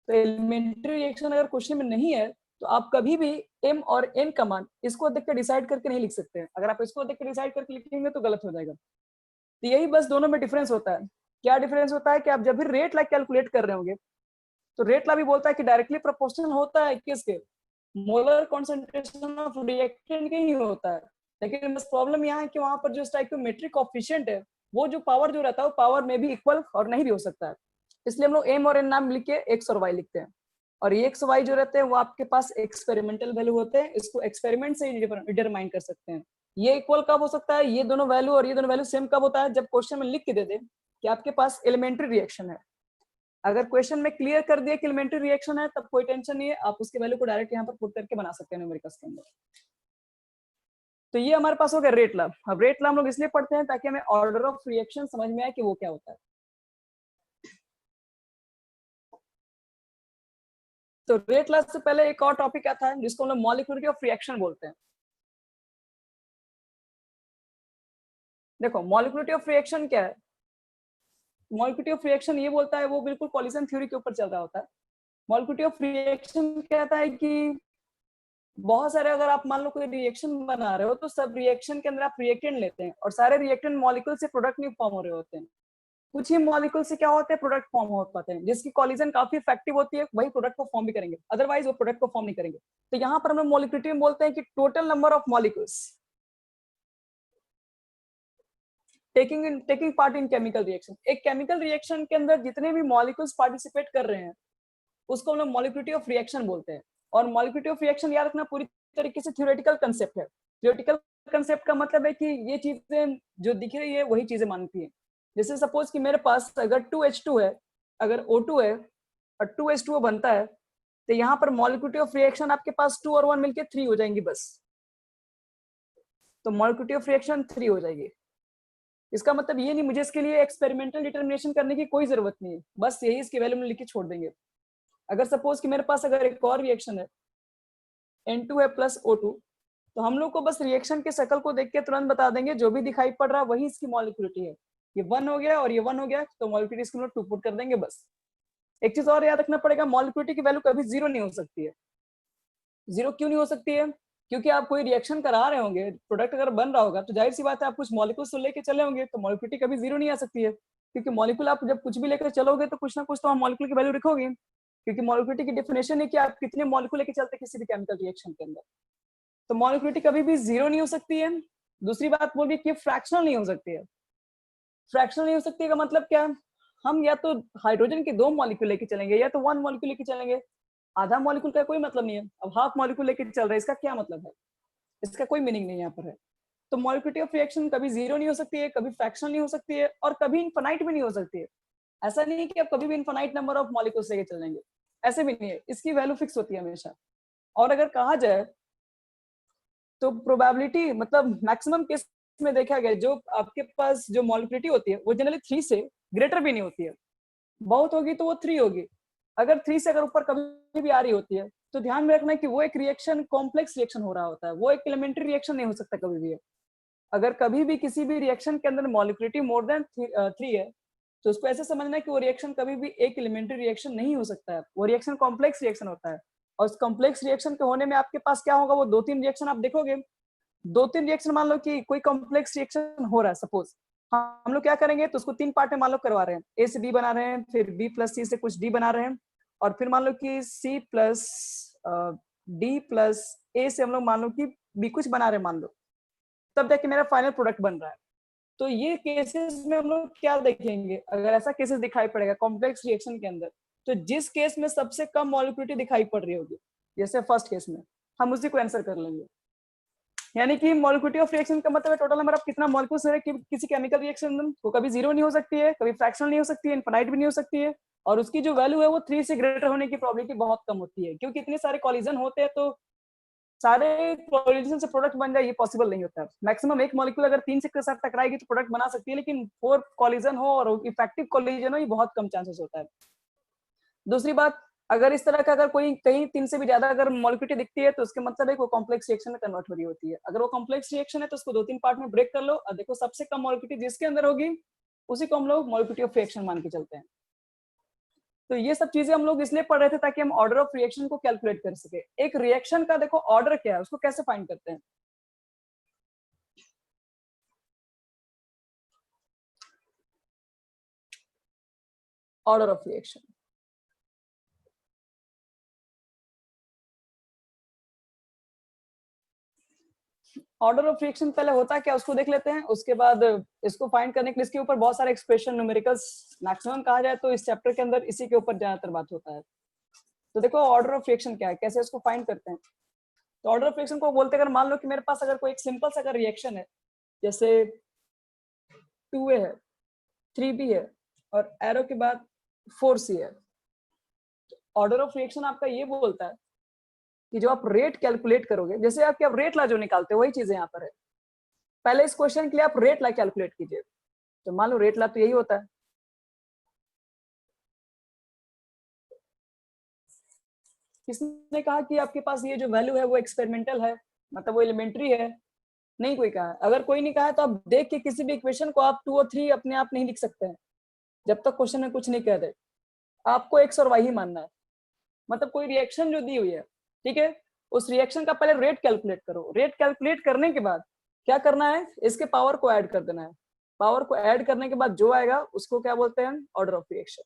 तो एलिमेंट्री रिएक्शन अगर क्वेश्चन में नहीं है तो आप कभी भी एम और एन का मान इसको देख कर डिसाइड करके नहीं लिख सकते हैं। अगर आप इसको देख कर डिसाइड करके लिखेंगे तो गलत हो जाएगा। तो यही बस दोनों में डिफरेंस होता है। क्या डिफरेंस होता है कि आप जब भी रेट ला कैलकुलेट कर रहे होंगे तो रेट ला भी बोलता है कि डायरेक्टली प्रोपोर्शनल होता है किसके, मोलर कॉन्सेंट्रेशन ऑफ रिएक्टेंट के ही होता है। लेकिन बस प्रॉब्लम यहाँ है कि वहां पर जो स्टोइकियोमेट्रिक कोएफिशिएंट है वो जो पावर जो रहता है वो पावर में भी इक्वल और नहीं भी हो सकता है। इसलिए हम लोग एम और एन नाम लिख के एक्स और वाई लिखते हैं, और ये एक्स वाई जो रहते हैं वो आपके पास एक्सपेरिमेंटल वैल्यू होते हैं, इसको एक्सपेरिमेंट से डिटरमाइन कर सकते हैं। ये इक्वल कब हो सकता है, ये दोनों वैल्यू और ये दोनों वैल्यू सेम कब होता है, जब क्वेश्चन में लिख के दे दे कि आपके पास एलिमेंट्री रिएक्शन है। अगर क्वेश्चन में क्लियर कर दिया कि एलिमेंट्री रिएक्शन है तब कोई टेंशन नहीं है, आप उसके वैल्यू को डायरेक्ट यहाँ पर पुट करके बना सकते हैं न्यूमेरिकल्स के अंदर। तो ये हमारे पास हो गया रेट लॉ। अब रेट लॉ हम लोग इसलिए पढ़ते हैं ताकि हमें ऑर्डर ऑफ रिएक्शन समझ में आए कि वो क्या होता है। तो रेट लॉ से पहले एक और टॉपिक आता है जिसको हम लोग मॉलिक्यूलरिटी ऑफ रिएक्शन बोलते हैं। देखो मॉलिक्यूलरिटी ऑफ रिएक्शन क्या है, मॉलिक्यूलिटी ऑफ रिएक्शन ये बोलता है, वो बिल्कुल कॉलिजन थ्योरी के ऊपर चल रहा होता है। मॉलिक्यूलिटी ऑफ रिएक्शन कहता है कि बहुत सारे, अगर आप मान लो कोई रिएक्शन बना रहे हो तो सब रिएक्शन के अंदर आप रिएक्टेंट लेते हैं, और सारे रिएक्टेंट मॉलिक्यूल से प्रोडक्ट नहीं फॉर्म हो रहे होते हैं। कुछ ही मॉलिक्यूल से क्या होते हैं, प्रोडक्ट फॉर्म हो पाते हैं, जिसकी कॉलिजन काफी इफेक्टिव होती है, वही प्रोडक्ट को फॉर्म भी करेंगे, अदरवाइज वो प्रोडक्ट को फॉर्म नहीं करेंगे। तो यहाँ पर हम लोग मॉलिक्यूलिटी में बोलते हैं कि total number of molecules taking part in chemical reaction. एक केमिकल रिएक्शन के अंदर जितने भी मॉलिक्यूल्स पार्टिसिपेट कर रहे हैं उसको हम लोग मॉलिक्यूलिटी ऑफ रिएक्शन बोलते हैं। और मॉलिक्यूलिटी ऑफ रिएक्शन याद रखना पूरी तरीके से थ्योरेटिकल कंसेप्ट है। थ्योरेटिकल कंसेप्ट का मतलब है कि ये चीजें जो दिख रही है वही चीजें मानती है। जैसे सपोज कि मेरे पास अगर 2H2 है, अगर O2 है और 2H2O बनता है, तो यहाँ पर मॉलिक्यूलिटी ऑफ रिएक्शन आपके पास 2 और 1 मिलके 3 हो जाएंगी बस। तो मॉलिक्यूलिटी ऑफ रिएक्शन 3 हो जाएगी। इसका मतलब ये नहीं मुझे इसके लिए एक्सपेरिमेंटल डिटर्मिनेशन करने की कोई जरूरत नहीं है, बस यही इसकी वैल्यू में लिख के छोड़ देंगे। अगर सपोज कि मेरे पास अगर एक और रिएक्शन है N2 है प्लस O2, तो हम लोग को बस रिएक्शन के शक्ल को देख के तुरंत बता देंगे जो भी दिखाई पड़ रहा है वही इसकी मॉलिक्यूलिटी है। ये 1 हो गया और ये 1 हो गया, तो मॉलिक्यूलिटी इसको हम लोग 2 पुट कर देंगे बस। एक चीज और याद रखना पड़ेगा, मॉलिक्यूलिटी की वैल्यू कभी 0 नहीं हो सकती है। 0 क्यों नहीं हो सकती है? क्योंकि आप कोई रिएक्शन करा रहे होंगे, प्रोडक्ट अगर बन रहा होगा तो जाहिर सी बात है आप कुछ मॉलिक्यूल्स तो लेके चले होंगे, तो मॉलिक्यूलिटी कभी 0 नहीं आ सकती है। क्योंकि मॉलिक्यूल आप जब कुछ भी लेकर चलोगे तो कुछ ना कुछ तो मॉलिक्यूल की वैल्यू लिखोगे, क्योंकि मॉलिक्यूलिटी की डेफिनेशन है कि आप कितने मॉलिक्यूल लेके चलते हैं किसी भी केमिकल रिएक्शन के अंदर। तो मॉलिक्यूलिटी कभी भी 0 नहीं हो सकती है। दूसरी बात वो भी कि फ्रैक्शनल नहीं हो सकती है। फ्रैक्शनल नहीं हो सकती है का मतलब क्या? हम या तो हाइड्रोजन के 2 मॉलिक्यूल लेके चलेंगे या तो 1 मॉलिक्यूल लेके चलेंगे। आधा मॉलिक्यूल का कोई मतलब नहीं है। अब हाफ मॉलिक्यूल लेके चल रहे हैं, इसका क्या मतलब है? इसका कोई मीनिंग नहीं यहाँ पर है। तो मॉलिक्यूलिटी ऑफ रिएक्शन कभी 0 नहीं हो सकती है, कभी फ्रैक्शनल नहीं हो सकती है, और कभी इनफाइनाइट भी नहीं हो सकती है। ऐसा नहीं है कि आप कभी भी इनफाइनाइट नंबर ऑफ मॉलिक्यूल्स लेके चलेंगे, ऐसे भी नहीं है। इसकी वैल्यू फिक्स होती है हमेशा। और अगर कहा जाए तो प्रोबेबिलिटी मतलब मैक्सिमम केस में देखा गया जो आपके पास जो मॉलिक्यूलिटी होती है वो जनरली 3 से ग्रेटर भी नहीं होती है। बहुत होगी तो वो 3 होगी। अगर 3 से अगर ऊपर कभी भी आ रही होती है तो ध्यान में रखना कि वो एक रिएक्शन कॉम्प्लेक्स रिएक्शन हो रहा होता है, वो एक एलिमेंट्री रिएक्शन नहीं हो सकता कभी भी। अगर कभी भी किसी भी रिएक्शन के अंदर मॉलिक्यूलिटी मोर देन 3 है तो उसको ऐसे समझना है कि वो रिएक्शन कभी भी एक एलिमेंट्री रिएक्शन नहीं हो सकता है, वो रिएक्शन कॉम्प्लेक्स रिएक्शन होता है। और उस कॉम्प्लेक्स रिएक्शन के होने में आपके पास क्या होगा, वो 2-3 रिएक्शन आप देखोगे। 2-3 रिएक्शन मान लो कि कोई कॉम्प्लेक्स रिएक्शन हो रहा है सपोज, हम लोग क्या करेंगे तो उसको 3 पार्ट में मान लो करवा रहे हैं, ए से बी बना रहे हैं, फिर बी प्लस सी से कुछ डी बना रहे हैं, और फिर मान लो कि सी प्लस डी प्लस ए से हम लोग मान लो कि बी कुछ बना रहे हैं मान लो, तब जाके मेरा फाइनल प्रोडक्ट बन रहा है। तो ये केसेस में हम लोग क्या देखेंगे, अगर ऐसा केसेस दिखाई पड़ेगा कॉम्प्लेक्स रिएक्शन के अंदर, तो जिस केस में सबसे कम मॉलिक्यूलिटी दिखाई पड़ रही होगी, जैसे फर्स्ट केस में, हम उसी को आंसर कर लेंगे। यानी कि मॉलिक्यूलिटी ऑफ रिएक्शन का मतलब है टोटल नंबर ऑफ कितना मॉलिक्यूल्स है कि किसी केमिकल रिएक्शन में, वो कभी 0 नहीं हो सकती है, कभी फ्रैक्शनल नहीं हो सकती है, इनफाइनाइट भी नहीं हो सकती है, और उसकी जो वैल्यू है वो 3 से ग्रेटर होने की प्रोबेबिलिटी बहुत कम होती है, क्योंकि इतने सारे कॉलिजन होते हैं तो सारे कॉलिजन से प्रोडक्ट बन जाए ये पॉसिबल नहीं होता है। मैक्सिमम एक मॉलिक्यूल अगर 3 से साथ टकराएगी तो प्रोडक्ट बना सकती है, लेकिन 4 कॉलिजन हो और इफेक्टिव कॉलिजन हो ये बहुत कम चांसेस होता है। दूसरी बात, अगर इस तरह का अगर कोई कहीं 3 से भी ज्यादा अगर मॉलिक्यूलिटी दिखती है तो उसके मतलब है वो कॉम्प्लेक्स रिएक्शन में कन्वर्ट हो रही होती है। अगर वो कॉम्प्लेक्स रिएक्शन है तो उसको 2-3 पार्ट में ब्रेक कर लो और देखो सबसे कम मॉलिक्यूलिटी जिसके अंदर होगी उसी को हम लोग मॉलिक्यूलिटी ऑफ रिएक्शन मान के चलते हैं। तो ये सब चीजें हम लोग इसलिए पढ़ रहे थे ताकि हम ऑर्डर ऑफ रिएक्शन को कैलकुलेट कर सके। एक रिएक्शन का देखो ऑर्डर क्या है, उसको कैसे फाइंड करते हैं। Order of reaction, order of reaction पहले होता क्या उसको देख लेते हैं, उसके बाद इसको फाइंड करने के लिए इसके ऊपर बहुत सारे एक्सप्रेशन न्यूमेरिकल्स मैक्सिमम कहा जाए तो इस चैप्टर के अंदर इसी के ऊपर ज्यादातर बात होता है। तो देखो ऑर्डर ऑफ रिएक्शन क्या है, कैसे इसको फाइंड करते हैं। तो ऑर्डर ऑफ रिएक्शन को बोलते हैं, अगर मान लो कि मेरे पास अगर कोई एक सिंपल सा अगर रिएक्शन है, जैसे 2A है, 3B है और एरो के बाद 4C है, ऑर्डर ऑफ रिएक्शन आपका ये बोलता है कि जो आप रेट कैलकुलेट करोगे, जैसे आपके आप रेट ला जो निकालते हो वही चीजें यहाँ पर है। पहले इस क्वेश्चन के लिए आप रेट ला कैलकुलेट कीजिए। तो मान लो रेट ला तो यही होता है, किसने कहा कि आपके पास ये जो वैल्यू है वो एक्सपेरिमेंटल है, मतलब वो एलिमेंट्री है? नहीं कोई कहा। अगर कोई नहीं कहा तो आप देख के किसी भी इक्वेशन को आप 2 और 3 अपने आप नहीं लिख सकते हैं। जब तक क्वेश्चन में कुछ नहीं कह दे, आपको एक्स और वाई ही मानना है। मतलब कोई रिएक्शन जो दी हुई है, ठीक है, उस रिएक्शन का पहले रेट कैलकुलेट करो। रेट कैलकुलेट करने के बाद क्या करना है, इसके पावर को ऐड कर देना है। पावर को ऐड करने के बाद जो आएगा उसको क्या बोलते हैं, ऑर्डर ऑफ रिएक्शन।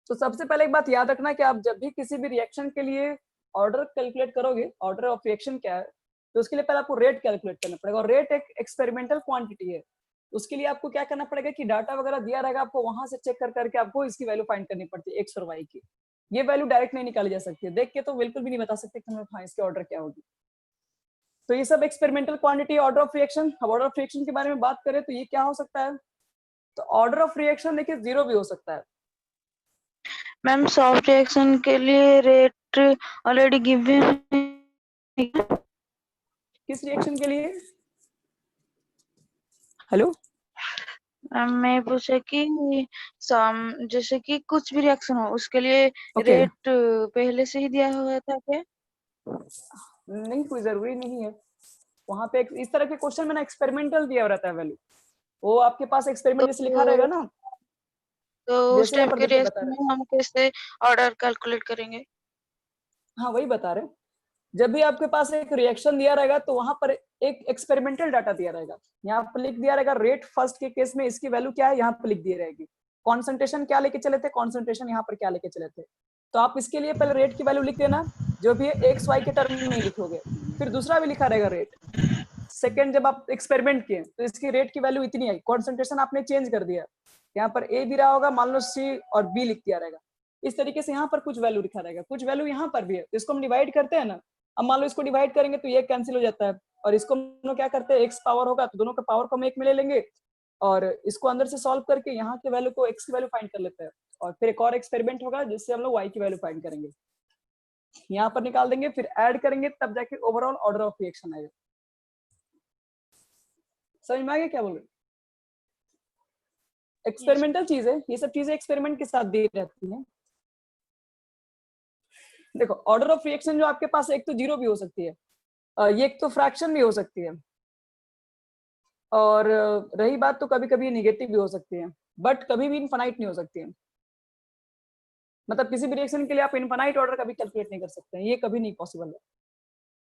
तो सबसे पहले एक बात याद रखना कि आप जब भी किसी भी रिएक्शन के लिए ऑर्डर कैलकुलेट करोगे, ऑर्डर ऑफ रिएक्शन क्या है, तो उसके लिए पहले आपको रेट कैलकुलेट करना पड़ेगा। और रेट एक एक्सपेरिमेंटल क्वांटिटी है। उसके लिए आपको क्या करना पड़ेगा कि डाटा वगैरह दिया रहेगा, आपको वहां से चेक कर करके आपको इसकी वैल्यू फाइंड करनी पड़ती है, एक्स और वाई की। ये वैल्यू डायरेक्ट नहीं निकाली जा सकती है, देख के तो बिल्कुल भी नहीं बता सकते कि हाँ इसके ऑर्डर क्या होगी। तो ये सब experimental quantity, order of reaction. अब ऑर्डर ऑफ रिएक्शन के बारे में बात करें तो ये क्या हो सकता है, तो ऑर्डर ऑफ रिएक्शन देखिए जीरो भी हो सकता है। मैम सॉफ्ट रिएक्शन के लिए रेट ऑलरेडी गिवन है। किस रिएक्शन के लिए, हेलो? मैं पूछा कि जैसे कि कुछ भी रिएक्शन हो उसके लिए ओके, रेट पहले से ही दिया हुआ था क्या? नहीं कोई जरूरी नहीं है। वहां पे इस तरह के क्वेश्चन में ना एक्सपेरिमेंटल दिया रहता है वैल्यू, वो आपके पास एक्सपेरिमेंट जैसे लिखा रहेगा ना, तो उस जैसे यहाँ टाइप पर के देखिए बता रिएक्शन रहे में हम कैसे ऑर्डर कैलकुलेट करेंगे? हाँ वही बता रहे। जब भी आपके पास एक रिएक्शन दिया रहेगा तो वहां पर एक एक्सपेरिमेंटल डाटा दिया रहेगा। यहाँ पर लिख दिया रहेगा रेट फर्स्ट के केस में इसकी वैल्यू क्या है, यहाँ पर लिख दी रहेगी। कॉन्सेंट्रेशन क्या लेके चले थे, कॉन्सेंट्रेशन यहाँ पर क्या लेके चले थे। तो आप इसके लिए पहले रेट की वैल्यू लिख देना, जो भी है एक्स वाई के टर्म में लिखोगे। फिर दूसरा भी लिखा रहेगा रेट। सेकेंड जब आप एक्सपेरिमेंट किए तो इसकी रेट की वैल्यू इतनी आई, कॉन्सेंट्रेशन आपने चेंज कर दिया, यहाँ पर ए भी रहा होगा, मान लो सी और बी लिख दिया रहेगा। इस तरीके से यहाँ पर कुछ वैल्यू लिखा रहेगा, कुछ वैल्यू यहाँ पर भी है। तो इसको हम डिवाइड करते हैं ना, अब मान लो इसको डिवाइड करेंगे तो ये कैंसिल हो जाता है, और इसको हम लोग क्या करते हैं, एक्स पावर होगा तो दोनों का पावर को हम एक में ले लेंगे, और इसको अंदर से सॉल्व करके यहाँ के वैल्यू को एक्स की वैल्यू फाइंड कर लेते हैं। और फिर एक और एक्सपेरिमेंट होगा जिससे हम लोग वाई की वैल्यू फाइंड करेंगे, यहाँ पर निकाल देंगे, फिर ऐड करेंगे, तब जाके ओवरऑल ऑर्डर ऑफ रिएक्शन आएगा। समझ में आ गया क्या बोल रहे? एक्सपेरिमेंटल चीज है, ये सब चीजें एक्सपेरिमेंट के साथ दी रहती हैं। देखो ऑर्डर ऑफ रिएक्शन जो आपके पास, एक तो जीरो भी हो सकती है, ये एक तो फ्रैक्शन भी हो सकती है, और रही बात तो कभी कभी नेगेटिव भी हो सकती है, बट कभी भी इनफाइनाइट नहीं हो सकती है। मतलब किसी भी रिएक्शन के लिए आप इनफाइनाइट ऑर्डर कभी कैलकुलेट नहीं कर सकते हैं, ये कभी नहीं पॉसिबल है।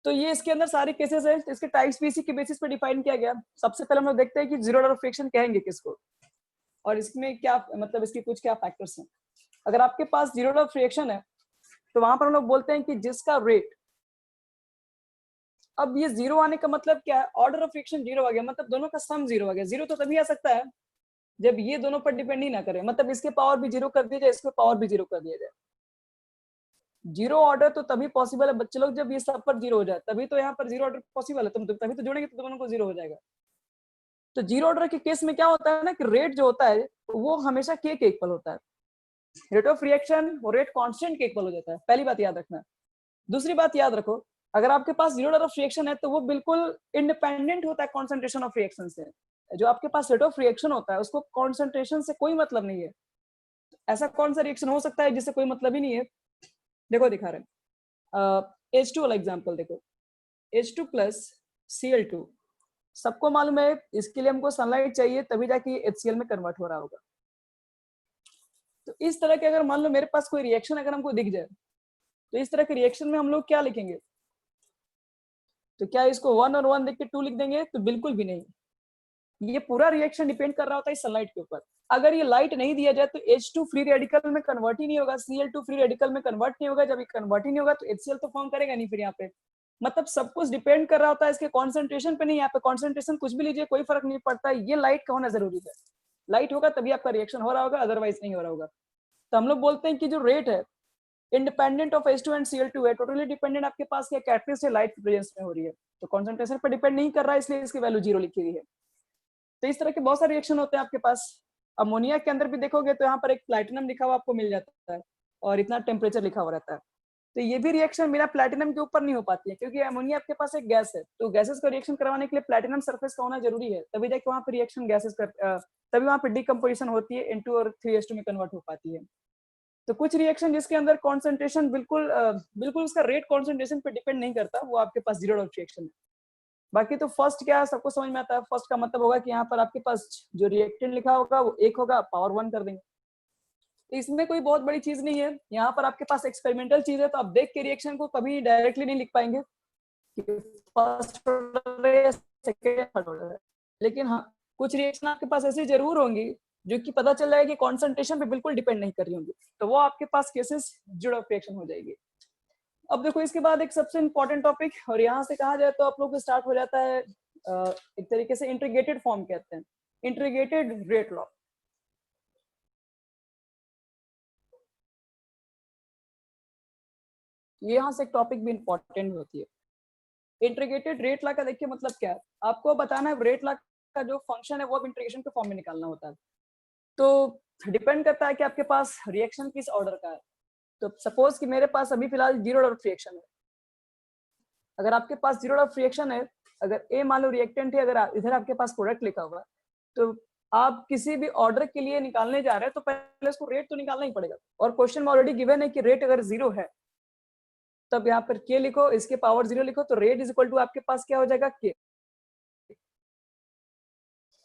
तो ये इसके अंदर सारे केसेस है, इसके टाइप्स भी इसी के बेसिस पे डिफाइन किया गया। सबसे पहले हम लोग देखते हैं कि जीरो ऑर्डर ऑफ रिएक्शन कहेंगे किसको, और इसमें क्या मतलब इसके कुछ क्या फैक्टर्स हैं। अगर आपके पास जीरो ऑर्डर ऑफ रिएक्शन है तो वहां पर हम लोग बोलते हैं कि जिसका रेट, अब ये जीरो आने का मतलब क्या है, ऑर्डर ऑफ रिएक्शन जीरो आ गया, मतलब दोनों का सम जीरो आ गया। जीरो तो तभी आ सकता है जब ये दोनों पर डिपेंड ही ना करे, मतलब इसके पावर भी जीरो कर दिया जाए, इसके पावर भी जीरो कर दिया जाए। जीरो ऑर्डर तो तभी पॉसिबल है बच्चे लोग जब ये सब पर जीरो हो जाए, तभी तो यहाँ पर जीरो ऑर्डर पॉसिबल है। तुम तभी तो जोड़ेंगे तो दोनों को जीरो हो जाएगा। तो जीरो ऑर्डर के केस में क्या होता है ना कि रेट जो होता है वो हमेशा के इक्वल होता है। रेट ऑफ रिएक्शन वो रेट कांस्टेंट के इक्वल हो जाता है, पहली बात याद रखना। दूसरी बात याद रखो, अगर आपके पास जीरो ऑर्डर ऑफ रिएक्शन है तो वो बिल्कुल इंडिपेंडेंट होता है कॉन्सेंट्रेशन ऑफ रिएक्शन से। जो आपके पास रेट ऑफ रिएक्शन होता है उसको कॉन्सेंट्रेशन से कोई मतलब नहीं है। ऐसा कौन सा रिएक्शन हो सकता है जिससे कोई मतलब ही नहीं है? देखो दिखा रहे H2 वाला एग्जाम्पल देखो, H2 प्लस Cl2, सबको मालूम है इसके लिए हमको सनलाइट चाहिए तभी जाके HCl में कन्वर्ट हो रहा होगा। तो इस तरह के अगर मान लो मेरे पास कोई रिएक्शन अगर हमको दिख जाए तो इस तरह के रिएक्शन में हम लोग क्या लिखेंगे, तो क्या इसको 1 और 1 देख के 2 लिख देंगे? तो बिल्कुल भी नहीं। ये पूरा रिएक्शन डिपेंड कर रहा होता है सनलाइट के ऊपर। अगर ये लाइट नहीं दिया जाए तो H2 फ्री रेडिकल में कन्वर्ट ही नहीं होगा, Cl2 फ्री रेडिकल में कन्वर्ट नहीं होगा। जब ये कन्वर्ट ही नहीं होगा तो HCl तो फॉर्म करेगा नहीं फिर यहाँ पे। मतलब सब कुछ डिपेंड कर रहा होता है इसके कॉन्सेंट्रेशन पे, नहीं यहाँ पे कॉन्सेंट्रेशन कुछ भी लीजिए कोई फर्क नहीं पड़ता, ये लाइट का होना जरूरी है। लाइट होगा तभी आपका रिएक्शन हो रहा होगा, अदरवाइज नहीं हो रहा होगा। तो हम लोग बोलते हैं कि जो रेट है independent of H2 and Cl2 है, टोटली डिपेंडेंट आपके पास क्या कैटलिस्ट है लाइट की प्रेजेंस में हो रही है, तो कॉन्सेंट्रेशन पर डिपेंड नहीं कर रहा है, इसलिए इसकी वैल्यू जीरो लिखी हुई है। तो इस तरह के बहुत सारे रिएक्शन होते हैं आपके पास। अमोनिया के अंदर भी देखोगे तो यहाँ पर एक प्लैटिनम लिखा हुआ आपको मिल जाता है और इतना टेम्परेचर लिखा हुआ रहता है। तो ये भी रिएक्शन बिना प्लैटिनम के ऊपर नहीं हो पाती है, क्योंकि अमोनिया आपके पास एक गैस है, तो गैसेस का रिएक्शन करवाने के लिए प्लैटिनम सरफेस का होना जरूरी है, तभी जाके वहाँ पर रिएक्शन गैसेस कर तभी वहाँ पर डिकम्पोजिशन होती है, N2 और 3s2 में कन्वर्ट हो पाती है। तो कुछ रिएक्शन जिसके अंदर कॉन्सेंट्रेशन बिल्कुल बिल्कुल उसका रेट कॉन्सेंट्रेशन पे डिपेंड नहीं करता, वो आपके पास जीरो ऑफ रिएक्शन है। बाकी तो फर्स्ट क्या है सबको समझ में आता है। फर्स्ट का मतलब होगा कि यहाँ पर आपके पास जो रिएक्टेंट लिखा होगा वो 1 होगा, पावर 1 कर देंगे। इसमें कोई बहुत बड़ी चीज नहीं है। यहाँ पर आपके पास एक्सपेरिमेंटल चीज है, तो आप देख के रिएक्शन को कभी डायरेक्टली नहीं लिख पाएंगे कि फर्स्ट ऑर्डर है या सेकेंड थर्ड ऑर्डर है। लेकिन हाँ, कुछ रिएक्शन आपके पास ऐसी जरूर होंगी जो कि पता चल जाएगा कि कॉन्सेंट्रेशन पे बिल्कुल डिपेंड नहीं कर रही होंगी, तो वो आपके पास केसेस जुड़ ऑफ रिएक्शन हो जाएगी। अब देखो इसके बाद एक सबसे इंपॉर्टेंट टॉपिक, और यहाँ से कहा जाए तो आप लोग को स्टार्ट हो जाता है एक तरीके से इंटीग्रेटेड फॉर्म कहते हैं, इंटीग्रेटेड रेट लॉ। यहाँ से एक टॉपिक भी इंपॉर्टेंट होती है। इंटीग्रेटेड रेट लॉ का देखिए मतलब क्या है, आपको बताना है रेट लॉ का जो फंक्शन है वो अब इंटीग्रेशन के फॉर्म में निकालना होता है। तो डिपेंड करता है कि आपके पास रिएक्शन किस ऑर्डर का है। तो सपोज कि मेरे पास अभी फिलहाल 0 ऑर्डर रिएक्शन है। अगर आपके पास 0 ऑर्डर रिएक्शन है, अगर ए मान लो रिएक्टेंट है, अगर इधर आपके पास प्रोडक्ट लिखा हुआ है, तो आप किसी भी ऑर्डर के लिए निकालने जा रहे हैं तो पहले उसको रेट तो निकालना ही पड़ेगा। और क्वेश्चन में ऑलरेडी गिवन है कि रेट अगर 0 है तब यहाँ पर के लिखो, इसके पावर 0 लिखो, तो रेट इज इक्वल टू आपके पास क्या हो जाएगा के।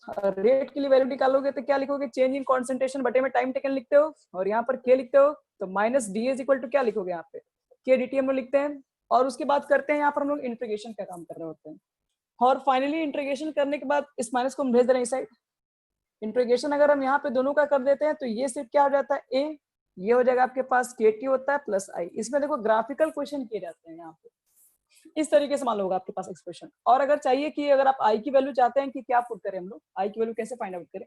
रेट के लिए वैल्यू निकालोगे तो क्या लिखोगे, चेंज इन कॉन्सेंट्रेशन बटे में टाइम टेकन लिखते हो, और यहाँ पर के लिखते हो, तो minus D is equal to क्या लिखोगे यहाँ पे, के डी टी हम लोग लिखते हैं। और उसके बाद करते हैं यहाँ पर हम लोग इंटीग्रेशन का काम कर रहे होते हैं। और फाइनली इंटीग्रेशन करने के बाद इस माइनस को हम भेज दे रहे हैं इस साइड। इंटीग्रेशन अगर हम यहाँ पे दोनों का कर देते हैं तो ये सिर्फ क्या हो जाता है, ए, ये हो जाएगा आपके पास के टी होता है प्लस आई। इसमें देखो ग्राफिकल क्वेश्चन किए जाते हैं यहाँ पे, इस तरीके से मान लो होगा आपके पास एक्सप्रेशन। और अगर चाहिए कि अगर आप आई की वैल्यू चाहते हैं कि क्या पुट करें हम लोग, आई की वैल्यू कैसे फाइंड आउट करें,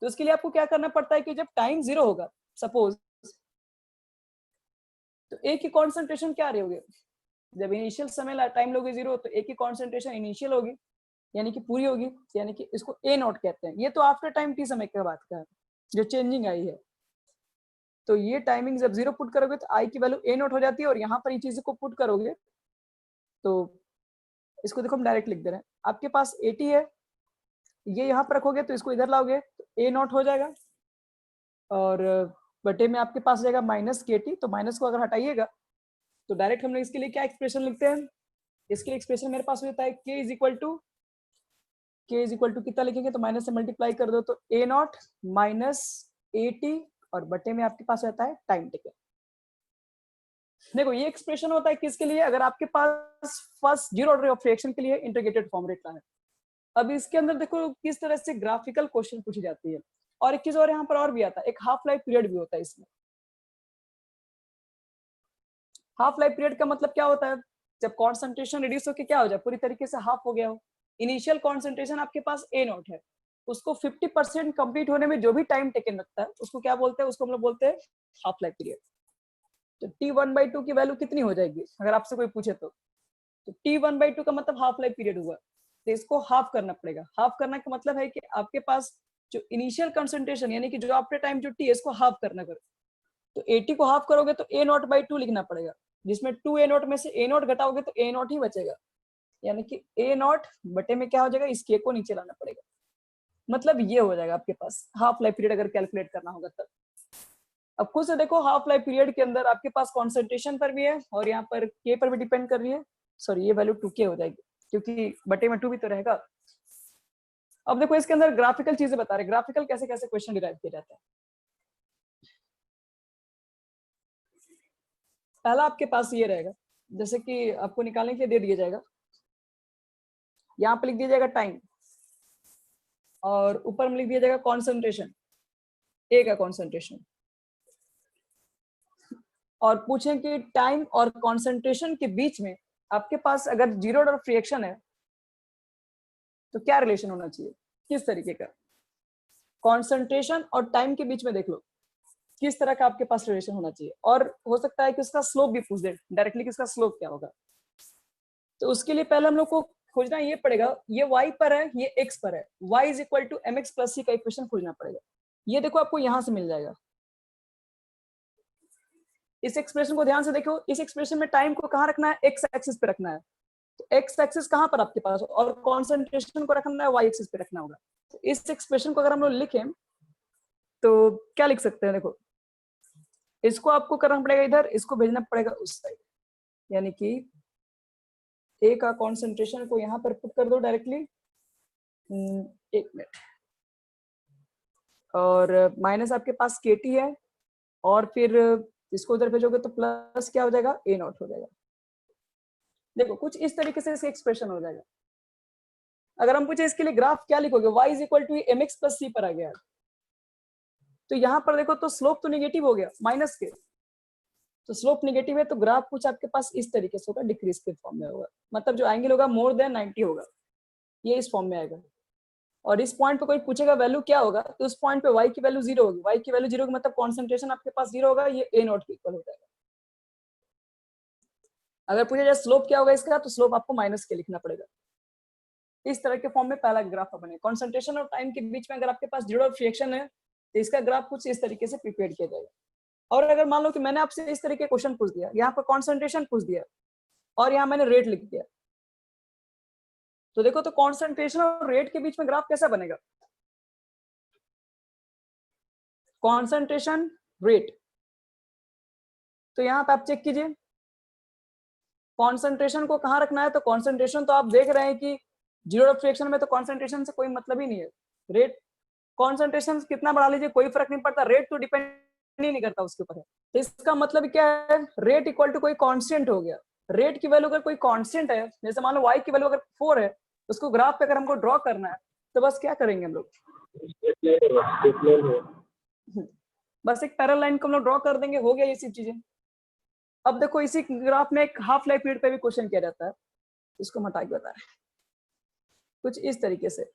तो उसके लिए आपको क्या करना पड़ता है कि जब टाइम 0 होगा सपोज, तो ए की कॉन्सेंट्रेशन क्या रही होगी, जब इनिशियल समय टाइम लोगे 0 तो ए की कॉन्सेंट्रेशन इनिशियल होगी यानी कि पूरी होगी, यानी कि इसको ए नॉट कहते हैं। ये तो आफ्टर टाइम टी समय के बाद का है जो चेंजिंग आई है। तो ये टाइमिंग जब 0 पुट करोगे तो आई की वैल्यू ए नॉट हो जाती है, और यहाँ पर ये चीज को पुट करोगे तो इसको देखो हम डायरेक्ट लिख दे रहे हैं, आपके पास 80 है, ये यहाँ पर रखोगे तो इसको इधर लाओगे तो ए नॉट हो जाएगा, और बटे में आपके पास जाएगा माइनस के टी। तो माइनस को अगर हटाइएगा तो डायरेक्ट हम लोग इसके लिए क्या एक्सप्रेशन लिखते हैं, इसके लिए एक्सप्रेशन मेरे पास होता है के इज इक्वल टू कितना लिखेंगे, तो माइनस से मल्टीप्लाई कर दो तो ए नॉट माइनस 80, और बटे में आपके पास रहता है टाइम टेकन। देखो ये एक्सप्रेशन होता है किसके लिए, अगर आपके पास फर्स्ट 0 ऑर्डर ऑफ रिएक्शन के लिए इंटीग्रेटेड फॉर्म रेट है। अब इसके अंदर देखो किस तरह से ग्राफिकल क्वेश्चन पूछी जाती है। और एक चीज और यहाँ पर और भी आता है, एक हाफ लाइफ पीरियड भी होता है इसमें। हाफ लाइफ पीरियड का मतलब क्या होता है, जब कॉन्सेंट्रेशन रिड्यूस होकर क्या हो जाए, पूरी तरीके से हाफ हो गया हो। इनिशियल कॉन्सेंट्रेशन आपके पास ए नॉट है, उसको 50% कंप्लीट होने में जो भी टाइम टेकन लगता है उसको क्या बोलते हैं, उसको हम लोग बोलते हैं हाफ लाइफ पीरियड। तो T1/2 की वैल्यू कितनी हो जाएगी अगर आपसे कोई पूछे तो T1/2 का मतलब हाफ लाइफ पीरियड हुआ, तो इसको हाफ करना पड़ेगा। हाफ करना का मतलब है कि आपके पास जो इनिशियल कंसंट्रेशन यानी कि जो आफ्टर टाइम जो टी है इसको हाफ करना करो, तो 80 को हाफ करोगे तो A0/2 लिखना पड़ेगा, जिसमें 2A0 में से A0 घटाओगे तो A0 ही बचेगा, यानी कि A0 बटे में क्या हो जाएगा, इस के को नीचे लाना पड़ेगा। मतलब ये हो जाएगा आपके पास हाफ लाइफ पीरियड अगर कैलकुलेट करना होगा तब। अब खुद से देखो हाफ लाइफ पीरियड के अंदर आपके पास कॉन्सेंट्रेशन पर भी है और यहाँ पर के पर भी डिपेंड कर रही है। सॉरी ये वैल्यू 2k हो जाएगी क्योंकि बटे में 2 भी तो रहेगा। अब देखो इसके अंदर ग्राफिकल चीजें बता रहे, ग्राफिकल कैसे कैसे क्वेश्चन डिराइव किया जाता है। पहला आपके पास ये रहेगा, जैसे कि आपको निकालने के लिए दे दिया जाएगा, यहाँ पे लिख दिया जाएगा टाइम और ऊपर में लिख दिया जाएगा कॉन्सेंट्रेशन, ए का कॉन्सेंट्रेशन, और पूछें कि टाइम और कॉन्सेंट्रेशन के बीच में आपके पास अगर 0 ऑर्डर ऑफ रिएक्शन है तो क्या रिलेशन होना चाहिए, किस तरीके का। कॉन्सेंट्रेशन और टाइम के बीच में देख लो किस तरह का आपके पास रिलेशन होना चाहिए, और हो सकता है कि उसका स्लोप भी पूछ दे डायरेक्टली कि इसका स्लोप क्या होगा। तो उसके लिए पहले हम लोग को खोजना ये पड़ेगा, ये y पर है ये x पर है, y is equal to mx plus c का इक्वेशन खोजना पड़ेगा। ये देखो आपको यहां से मिल जाएगा। इस एक्सप्रेशन को ध्यान से देखो, इस एक्सप्रेशन में टाइम को कहाँ रखना है, एक्स एक्सिस पे रखना है, तो एक्स एक्सिस कहाँ पर आपके पास, और कॉन्सेंट्रेशन को रखना है वाई एक्सिस पे रखना होगा। तो इस एक्सप्रेशन को अगर हम लोग लिखें तो क्या लिख सकते हैं, देखो इसको आपको करना पड़ेगा इधर, इसको भेजना पड़ेगा उस साइड, यानी कि ए का कॉन्सेंट्रेशन को यहाँ पर पुट कर दो डायरेक्टली, एक मिनट, और माइनस आपके पास केटी है, और फिर इसको उधर भेजोगे तो प्लस क्या हो जाएगा, ए नॉट हो जाएगा। देखो कुछ इस तरीके से इसका एक्सप्रेशन हो जाएगा। अगर हम पूछे इसके लिए ग्राफ क्या लिखोगे, y is equal to m x plus c पर आ गया, तो यहाँ पर देखो तो स्लोप तो निगेटिव हो गया माइनस के, तो स्लोप निगेटिव है तो ग्राफ कुछ आपके पास इस तरीके से होगा, डिक्रीज के फॉर्म में होगा, मतलब जो एंगल होगा मोर देन 90 होगा, ये इस फॉर्म में आएगा। और इस पॉइंट पे कोई पूछेगा वैल्यू क्या होगा, तो उस पॉइंट पे y की वैल्यू 0 होगी, y की वैल्यू 0 का मतलब कॉन्सेंट्रेशन आपके पास 0 होगा, ये a नॉट के इक्वल हो जाएगा। अगर पूछा जाए स्लोप क्या होगा इसका, तो स्लोप आपको माइनस के लिखना पड़ेगा। इस तरह के फॉर्म में पहला ग्राफ बने। कॉन्सेंट्रेशन और टाइम के बीच में अगर आपके पास जीरो ऑफ रिएक्शन है तो इसका ग्राफ कुछ इस तरीके से प्रिपेयर किया जाएगा। और अगर मान लो कि मैंने आपसे इस तरीके क्वेश्चन पूछ दिया, यहाँ पर कॉन्सेंट्रेशन पूछ दिया और यहाँ मैंने रेट लिख दिया, तो देखो तो कॉन्सेंट्रेशन और रेट के बीच में ग्राफ कैसा बनेगा, कॉन्सेंट्रेशन रेट, तो यहाँ पे आप चेक कीजिए कॉन्सेंट्रेशन को कहाँ रखना है, तो कॉन्सेंट्रेशन तो आप देख रहे हैं कि जीरो ऑफ रिएक्शन में तो कॉन्सेंट्रेशन से कोई मतलब ही नहीं है। रेट कॉन्सेंट्रेशन कितना बढ़ा लीजिए कोई फर्क नहीं पड़ता, रेट तो डिपेंड ही नहीं करता उसके ऊपर है। तो इसका मतलब क्या है, रेट इक्वल टू कोई कांस्टेंट हो गया। रेट की वैल्यू अगर कोई कांस्टेंट है, जैसे मान लो y की वैल्यू अगर 4 है, उसको ग्राफ पे अगर हमको ड्रॉ करना है तो बस क्या करेंगे हम लोग, बस एक पैरेलल लाइन को हम लोग ड्रॉ कर देंगे, हो गया ये सब चीजें। अब देखो इसी ग्राफ में एक हाफ लाइफ पीरियड पे भी क्वेश्चन किया जाता है, इसको हटा के बता रहे हैं कुछ इस तरीके से।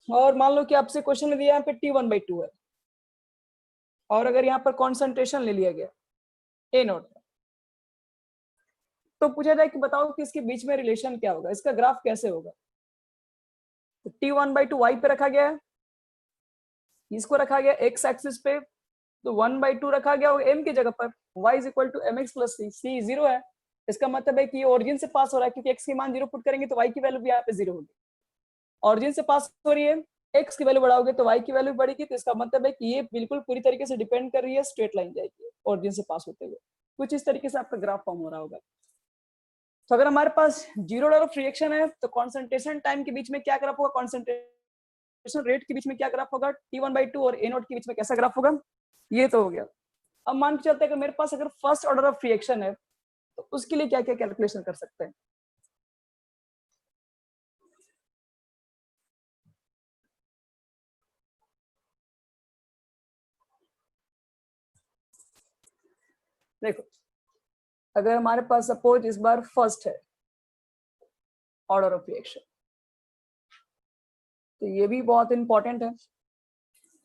और मान लो कि आपसे क्वेश्चन में दिया यहाँ पे T1/2 है, और अगर यहाँ पर कॉन्सेंट्रेशन ले लिया गया ए नॉट, तो पूछा जाए कि बताओ कि इसके बीच में रिलेशन क्या होगा, इसका ग्राफ कैसे होगा। तो T1/2 y पे रखा गया है, इसको रखा गया x एक्सिस पे, तो 1/2 रखा गया होगा m की जगह पर, y is equal to mx plus c 0 है। इसका मतलब है कि ये ओरिजिन से पास हो रहा है, क्योंकि x की मान 0 पुट करेंगे तो y की वैल्यू भी यहाँ पे 0 होगी। ओरिजिन से पास हो रही है, x की वैल्यू बढ़ाओगे तो y की वैल्यू बढ़ेगी, तो इसका मतलब है कि ये बिल्कुल पूरी तरीके से डिपेंड कर रही है, स्ट्रेट लाइन जाएगी ओरिजिन से पास होते हुए। कुछ इस तरीके से आपका ग्राफ फॉर्म हो रहा होगा। तो अगर हमारे पास जीरो ऑर्डर ऑफ रिएक्शन है तो कॉन्सेंट्रेशन टाइम के बीच में क्या ग्राफ होगा, कॉन्सेंट्रेशन रेट के बीच में क्या ग्राफ होगा, T1/2 और A नॉट के बीच में कैसा ग्राफ होगा, ये तो हो गया। अब मान के चलते हैं कि मेरे पास अगर फर्स्ट ऑर्डर ऑफ रिएक्शन है तो उसके लिए क्या क्या कैलकुलेशन कर सकते हैं। देखो अगर हमारे पास सपोज इस बार फर्स्ट है ऑर्डर ऑफ रिएक्शन, तो ये भी बहुत इंपॉर्टेंट है।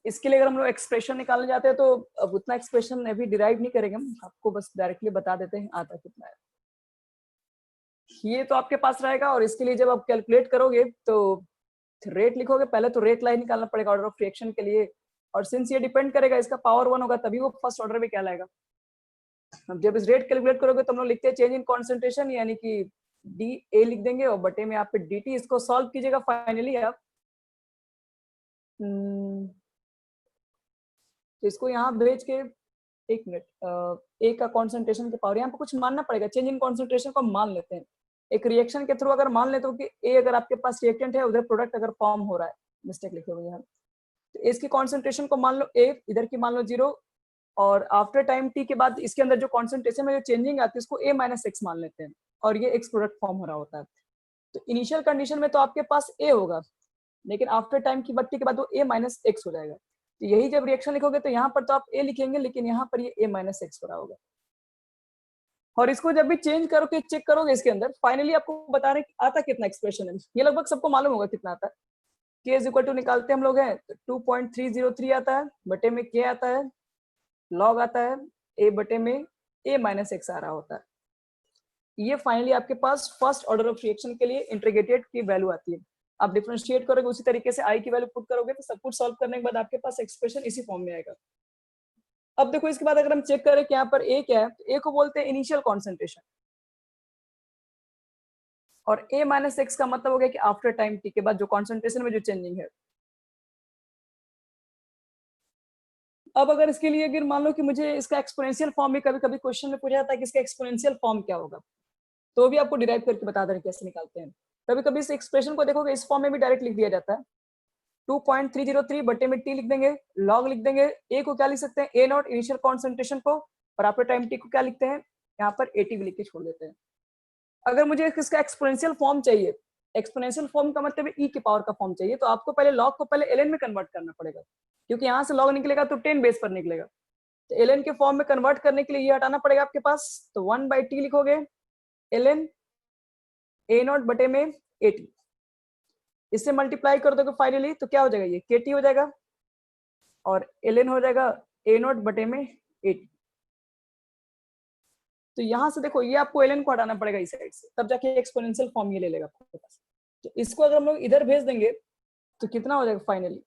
इसके लिए अगर हम लोग एक्सप्रेशन निकालने जाते हैं तो अब उतना एक्सप्रेशन अभी डिराइव नहीं करेंगे, हम आपको बस डायरेक्टली बता देते हैं आता कितना है। ये तो आपके पास रहेगा, और इसके लिए जब आप कैलकुलेट करोगे तो रेट लिखोगे, पहले तो रेट लाइन निकालना पड़ेगा ऑर्डर ऑफ रिएक्शन के लिए, और सिंस ये डिपेंड करेगा इसका पावर 1 होगा तभी वो फर्स्ट ऑर्डर में कहलाएगा। अब जब इस रेट कैलकुलेट करोगे तो हम लोग लिखते हैं चेंज इन कॉन्सेंट्रेशन, यानी कि डी ए लिख देंगे और बटे में आप डी टी, इसको सॉल्व कीजिएगा फाइनली आप। तो इसको यहाँ भेज के एक मिनट, ए का कॉन्सेंट्रेशन के पावर यहाँ पे कुछ मानना पड़ेगा, चेंज इन कॉन्सेंट्रेशन को हम मान लेते हैं एक रिएक्शन के थ्रू। अगर मान लेते हो कि ए अगर आपके पास रिएक्टेंट है, उधर प्रोडक्ट अगर फॉर्म हो रहा है, मिस्टेक लिखे हुए यहाँ, तो इसकी कॉन्सेंट्रेशन को मान लो ए, इधर की मान लो 0, और आफ्टर टाइम टी के बाद इसके अंदर जो कॉन्सेंट्रेशन में जो चेंजिंग आती है उसको ए माइनस एक्स मान लेते हैं, और ये एक्स प्रोडक्ट फॉर्म हो रहा होता है। तो इनिशियल कंडीशन में तो आपके पास ए होगा, लेकिन आफ्टर टाइम की बट्टी के बाद वो ए माइनस एक्स हो जाएगा। तो यही जब रिएक्शन लिखोगे तो यहाँ पर तो आप ए लिखेंगे, लेकिन यहाँ पर ये ए माइनस एक्स हो रहा होगा। और इसको जब भी चेंज करोगे, चेक करोगे इसके अंदर, फाइनली आपको बता रहे हैं आता कितना एक्सप्रेशन है। ये लगभग सबको मालूम होगा कितना आता है। के इज इक्वल टू निकालते हम लोग हैं तो 2.303 आता है, बटे में के आता है, लॉग आता है ए बटे में ए माइनस एक्स आ रहा होता है। ये फाइनली आपके पास फर्स्ट ऑर्डर ऑफ रिएक्शन के लिए इंटीग्रेटेड की वैल्यू आती है। आप डिफरेंशिएट करोगे उसी तरीके से आई की वैल्यू पुट करोगे, तो सब कुछ सॉल्व करने के बाद आपके पास एक्सप्रेशन इसी फॉर्म में आएगा। अब देखो इसके बाद अगर हम चेक करें कि यहाँ पर ए क्या है, तो ए को बोलते हैं इनिशियल कॉन्सेंट्रेशन, और ए माइनस एक्स का मतलब हो गया कि आफ्टर टाइम टी के बाद जो कॉन्सेंट्रेशन में जो चेंजिंग है। अब अगर इसके लिए अगर मान लो कि मुझे इसका एक्सपोनेंशियल फॉर्म भी कभी कभी क्वेश्चन में पूछा जाता है कि इसका एक्सपोनेंशियल फॉर्म क्या होगा, तो भी आपको डिराइव करके बता दें कैसे निकालते हैं। कभी कभी इस एक्सप्रेशन को देखोगे इस फॉर्म में भी डायरेक्ट लिख दिया जाता है, 2.303 बटे में टी लिख देंगे, लॉग लिख देंगे, ए को क्या लिख सकते हैं, ए नॉट इनिशियल कॉन्सेंट्रेशन को, और आफ्टर टाइम टी को क्या लिखते हैं, यहाँ पर एटी भी लिख के छोड़ देते हैं। अगर मुझे इसका एक्सपोनेंशियल फॉर्म चाहिए, एक्सपोनेंशियल फॉर्म का मतलब ई की पावर का फॉर्म चाहिए, तो आपको पहले लॉग को पहले एलएन में कन्वर्ट करना पड़ेगा, क्योंकि यहाँ से लॉग निकलेगा तो 10 बेस पर निकलेगा, तो एलएन के फॉर्म में कन्वर्ट करने के लिए ये हटाना पड़ेगा आपके पास, तो 1/t लिखोगे, एलएन ए नॉट बटे में एटी, इससे मल्टीप्लाई कर दोगे फाइनली तो क्या हो जाएगा, ये केटी हो जाएगा, और एलएन हो जाएगा ए नॉट बटे में एटी। तो यहां से देखो ये आपको एलएन को हटाना पड़ेगा इस साइड से, तब जाके एक्सपोनेंशियल फॉर्म ये ले लेगा आपके पास। तो इसको अगर हम लोग इधर भेज देंगे तो कितना हो जाएगा फाइनली,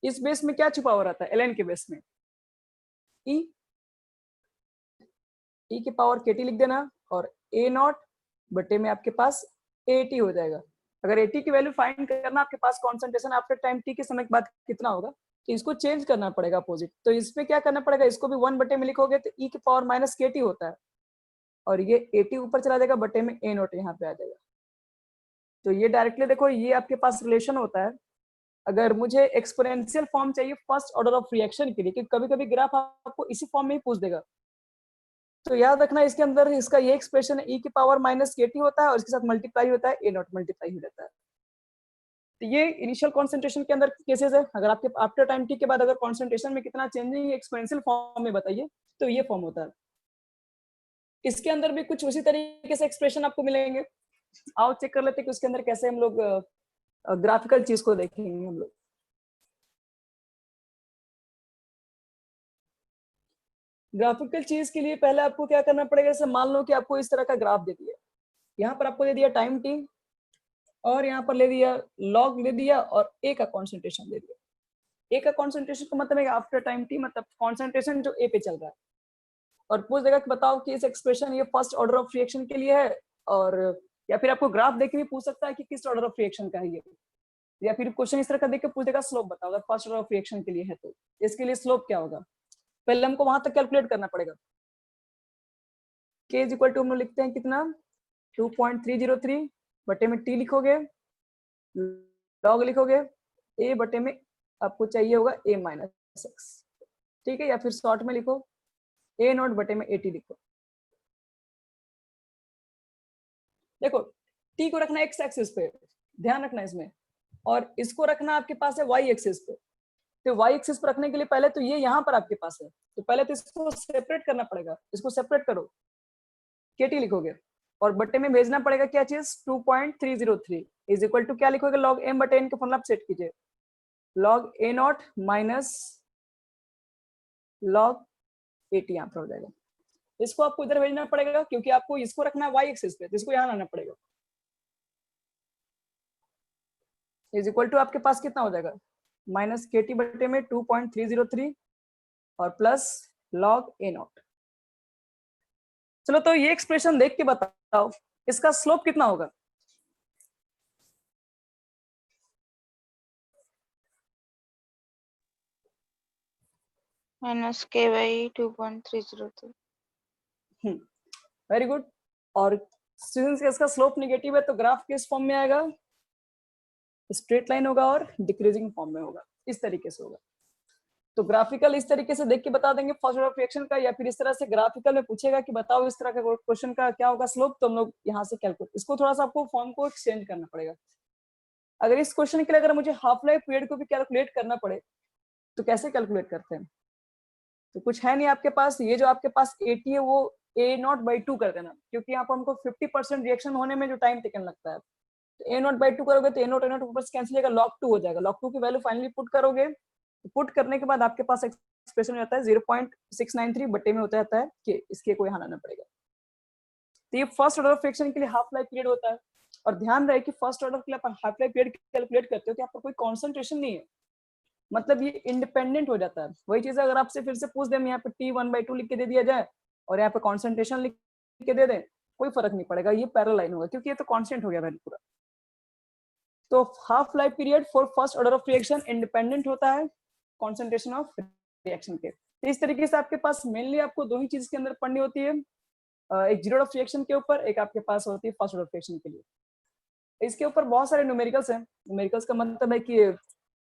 इस बेस में क्या छुपा हुआ रहता है, एलएन के बेस में ई की पावर केटी लिख देना, और ए नॉट बटे में आपके पास एटी हो जाएगा। अगर एटी की वैल्यू फाइंड करना आपके पास कॉन्सेंट्रेशन आफ्टर टाइम टी के समय के बाद कितना होगा, तो इसको चेंज करना पड़ेगा अपोजिट, तो इसमें क्या करना पड़ेगा, इसको भी 1 बटे में लिखोगे तो ई की पावर माइनस केटी होता है, और ये एटी ऊपर चला जाएगा बटे में ए नॉट यहाँ पे आ जाएगा। तो ये डायरेक्टली देखो ये आपके पास रिलेशन होता है। अगर मुझे एक्सपोनेंशियल फॉर्म चाहिए फर्स्ट ऑर्डर ऑफ रिएक्शन के लिए, क्योंकि कभी कभी ग्राफ आपको इसी फॉर्म में ही पूछ देगा, तो याद रखना इसके अंदर इसका ये एक्सप्रेशन ई की पावर माइनस केटी होता है, और इसके साथ मल्टीप्लाई होता है ए नॉट मल्टीप्लाई हो जाता है। तो ये इनिशियल कॉन्सेंट्रेशन के अंदर केसेस है। अगर आपके आफ्टर टाइम टी के बाद अगर कॉन्सेंट्रेशन में कितना चेंजिंग एक्सपोनेंशियल फॉर्म में बताइए, तो ये फॉर्म होता है। इसके अंदर भी कुछ उसी तरीके से एक्सप्रेशन आपको मिलेंगे। आओ चेक कर लेते हैं कि उसके अंदर कैसे हम लोग ग्राफिकल चीज को देखेंगे हम लोग। ग्राफिकल चीज के लिए पहले आपको क्या करना पड़ेगा, जैसे मान लो कि आपको इस तरह का ग्राफ दे दिया, यहाँ पर आपको दे दिया टाइम टी, और यहाँ पर ले दिया लॉग ले दिया, और ए का कॉन्सेंट्रेशन दे दिया। ए का कॉन्सेंट्रेशन का मतलब है आफ्टर टाइम टी, मतलब कॉन्सेंट्रेशन जो ए पे चल रहा है, और पूछ देगा कि बताओ कि इस एक्सप्रेशन ये फर्स्ट ऑर्डर ऑफ रिएक्शन के लिए है, और या फिर आपको ग्राफ देख के भी पूछ सकता है कि किस ऑर्डर ऑफ रिएक्शन का है ये, या फिर क्वेश्चन इस तरह का देख के पूछ देगा स्लोप बताओ, अगर फर्स्ट ऑर्डर ऑफ रिएक्शन के लिए है तो इसके लिए स्लोप क्या होगा, पहले हमको वहां तक कैलकुलेट करना पड़ेगा। k इज इक्वल टू हम लोग लिखते हैं कितना, 2.303 बटे में t लिखोगे, लॉग लिखोगे, a बटे में आपको चाहिए होगा a माइनस एक्स, ठीक है, या फिर शॉर्ट में लिखो a नॉट बटे में 80 लिखो। देखो t को रखना x एक्सिस पे, ध्यान रखना इसमें, और इसको रखना आपके पास है y एक्सिस पे। तो y एक्सिस पर रखने के लिए पहले तो ये यहाँ पर आपके पास है, तो पहले तो इसको सेपरेट करना पड़ेगा, इसको सेपरेट करो, kt लिखोगे, और बटे में भेजना पड़ेगा क्या चीज, 2.303 इज इक्वल टू क्या लिखोगे, लॉग m बटे n का फॉर्मूला सेट कीजिए, log a not minus log 80 यहाँ पर हो जाएगा। इसको आपको इधर भेजना पड़ेगा, क्योंकि आपको इसको रखना है y एक्सिस पे, तो इसको यहाँ लाना पड़ेगा। इज इक्वल टू आपके पास कितना हो जाएगा, माइनस केटी बटे में 2.303 और प्लस लॉग ए नॉट। चलो तो ये एक्सप्रेशन देख के बताओ इसका स्लोप कितना होगा, माइनस के बाई 2.303। Very good. और सिंस इसका स्लोप नेगेटिव है तो ग्राफ किस फॉर्म में आएगा, स्ट्रेट लाइन होगा और डिक्रीजिंग फॉर्म में होगा, इस तरीके से होगा। तो ग्राफिकल इस तरीके से देख के बता देंगे फर्स्ट ऑर्डर रिएक्शन का, या फिर इस तरह से ग्राफिकल में पूछेगा कि बताओ इस तरह का क्वेश्चन का क्या होगा स्लोप, तो हम लोग यहाँ से कैलकुलेट, इसको थोड़ा सा आपको फॉर्म को एक्सचेंज करना पड़ेगा। अगर इस क्वेश्चन के लिए अगर मुझे हाफ लाइफ पीरियड को भी कैलकुलेट करना पड़े तो कैसे कैलकुलेट करते हैं, तो कुछ है नहीं आपके पास, ये जो आपके पास 80 है वो a0/2 कर देना, क्योंकि यहाँ पर हमको 50% रिएक्शन होने में जो टाइम टेकन लगता है, तो a0/2 करोगे तो a0 ऊपर से कैंसिल होगा, log 2 हो जाएगा, log 2 की वैल्यू फाइनली पुट करोगे, तो पुट करने के बाद आपके पास एक्सप्रेशन हो जाता है 0.693 बटे में होता है के, इसके को यहाँ लाना पड़ेगा। तो ये फर्स्ट ऑर्डर फ्रिक्शन के लिए हाफ लाइफ पीरियड होता है। और ध्यान रहे कि फर्स्ट ऑर्डर के लिए आप हाफ लाइफ पीरियड कैलकुलेट करते हो कि आपका कोई कॉन्सेंट्रेशन नहीं है, मतलब ये इंडिपेंडेंट हो जाता है। वही चीज अगर आपसे फिर से पूछ दें यहाँ पे T1/2 लिख के दे दिया जाए और यहाँ पे कॉन्सेंट्रेशन लिख के दे दें, कोई फर्क नहीं पड़ेगा, ये पैरेलल लाइन होगा, क्योंकि ये तो कांस्टेंट हो गया वैल्यू पूरा। तो half life period for first order of reaction independent होता है कॉन्सेंट्रेशन ऑफ रिएक्शन के। तो इस तरीके से आपके पास मेनली आपको दो ही चीज के अंदर पढ़नी होती है, एक जीरो ऑफ रिएक्शन के ऊपर, एक आपके पास होती है फर्स्ट ऑर्डर रिएक्शन के लिए। इसके ऊपर बहुत सारे न्यूमेरिकल्स हैं। न्यूमेरिकल्स का मतलब है कि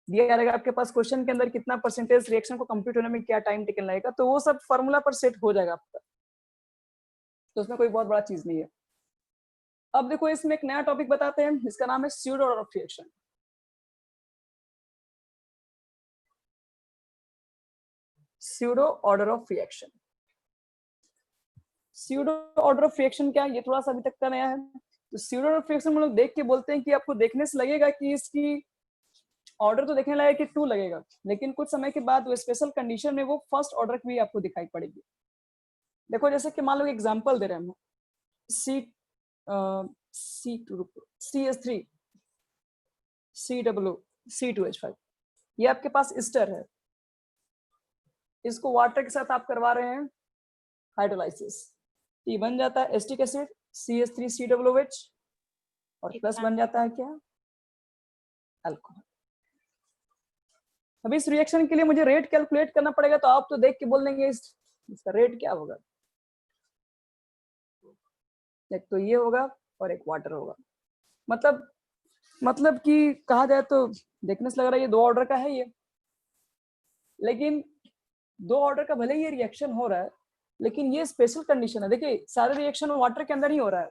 दिया रहेगा आपके पास क्वेश्चन के अंदर कितना परसेंटेज रिएक्शन को कंप्लीट होने में क्या टाइम टेकन लगेगा, तो वो सब फॉर्मूला पर सेट हो जाएगा आपका, तो उसमें कोई बहुत बड़ा चीज नहीं है। अब देखो इसमें एक नया टॉपिक बताते हैं, इसका नाम है pseudo order of reaction. Pseudo order of reaction, pseudo order of reaction क्या है, ये थोड़ा सा अभी तक का नया है। तो स्यूडो ऑर्डर ऑफ रिएक्शन हम लोग देख के बोलते हैं कि आपको देखने से लगेगा कि इसकी ऑर्डर तो देखने लगेगा कि 2 लगेगा, लेकिन कुछ समय के बाद वो स्पेशल कंडीशन में वो फर्स्ट ऑर्डर की भी आपको दिखाई पड़ेगी। देखो जैसे कि मान लो एग्जांपल दे रहे हैं हम, C2 CH3 COO C2H5, ये आपके पास एस्टर है, इसको वाटर के साथ आप करवा रहे हैं हाइड्रोलाइसिस, ये बन जाता है एस्टिक एसिड CH3COOH और प्लस बन जाता है क्या, अल्कोहल। अब इस रिएक्शन के लिए मुझे रेट कैलकुलेट करना पड़ेगा, तो आप तो देख के बोल देंगे इसका रेट क्या होगा, एक तो ये होगा और एक वाटर होगा। मतलब कि कहा जाए तो देखने से लग रहा है ये 2 ऑर्डर का है ये, लेकिन 2 ऑर्डर का भले ही ये रिएक्शन हो रहा है, लेकिन ये स्पेशल कंडीशन है। देखिए सारे रिएक्शन वाटर के अंदर ही हो रहा है,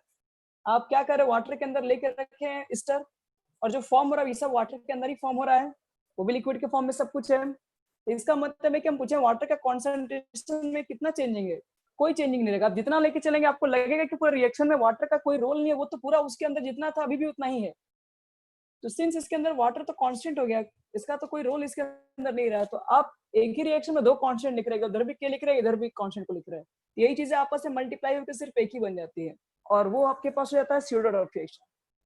आप क्या कर रहे हो, वाटर के अंदर लेके रखे हैं एस्टर, और जो फॉर्म हो रहा है ये सब वाटर के अंदर ही फॉर्म हो रहा है, वो भी लिक्विड के फॉर्म में सब कुछ है। इसका मतलब है कि हम पूछे वाटर का कॉन्सेंट्रेशन में कितना चेंजिंग है, कोई चेंजिंग नहीं रहेगा। आप जितना लेके चलेंगे आपको लगेगा कि पूरे रिएक्शन में वाटर का कोई रोल नहीं है, वो तो पूरा उसके अंदर जितना था अभी भी उतना ही है। तो सिंस इसके अंदर वाटर तो कांस्टेंट हो गया, इसका तो कोई रोल इसके अंदर नहीं रहा, तो आप एक ही रिएक्शन में 2 कांस्टेंट लिख रहे हैं, उधर भी के लिख रहे हैं, इधर भी कांस्टेंट को लिख रहे हैं, यही चीजें आपस में मल्टीप्लाई होकर सिर्फ एक ही बन जाती है, और वो आपके पास हो जाता है pseudo order reaction.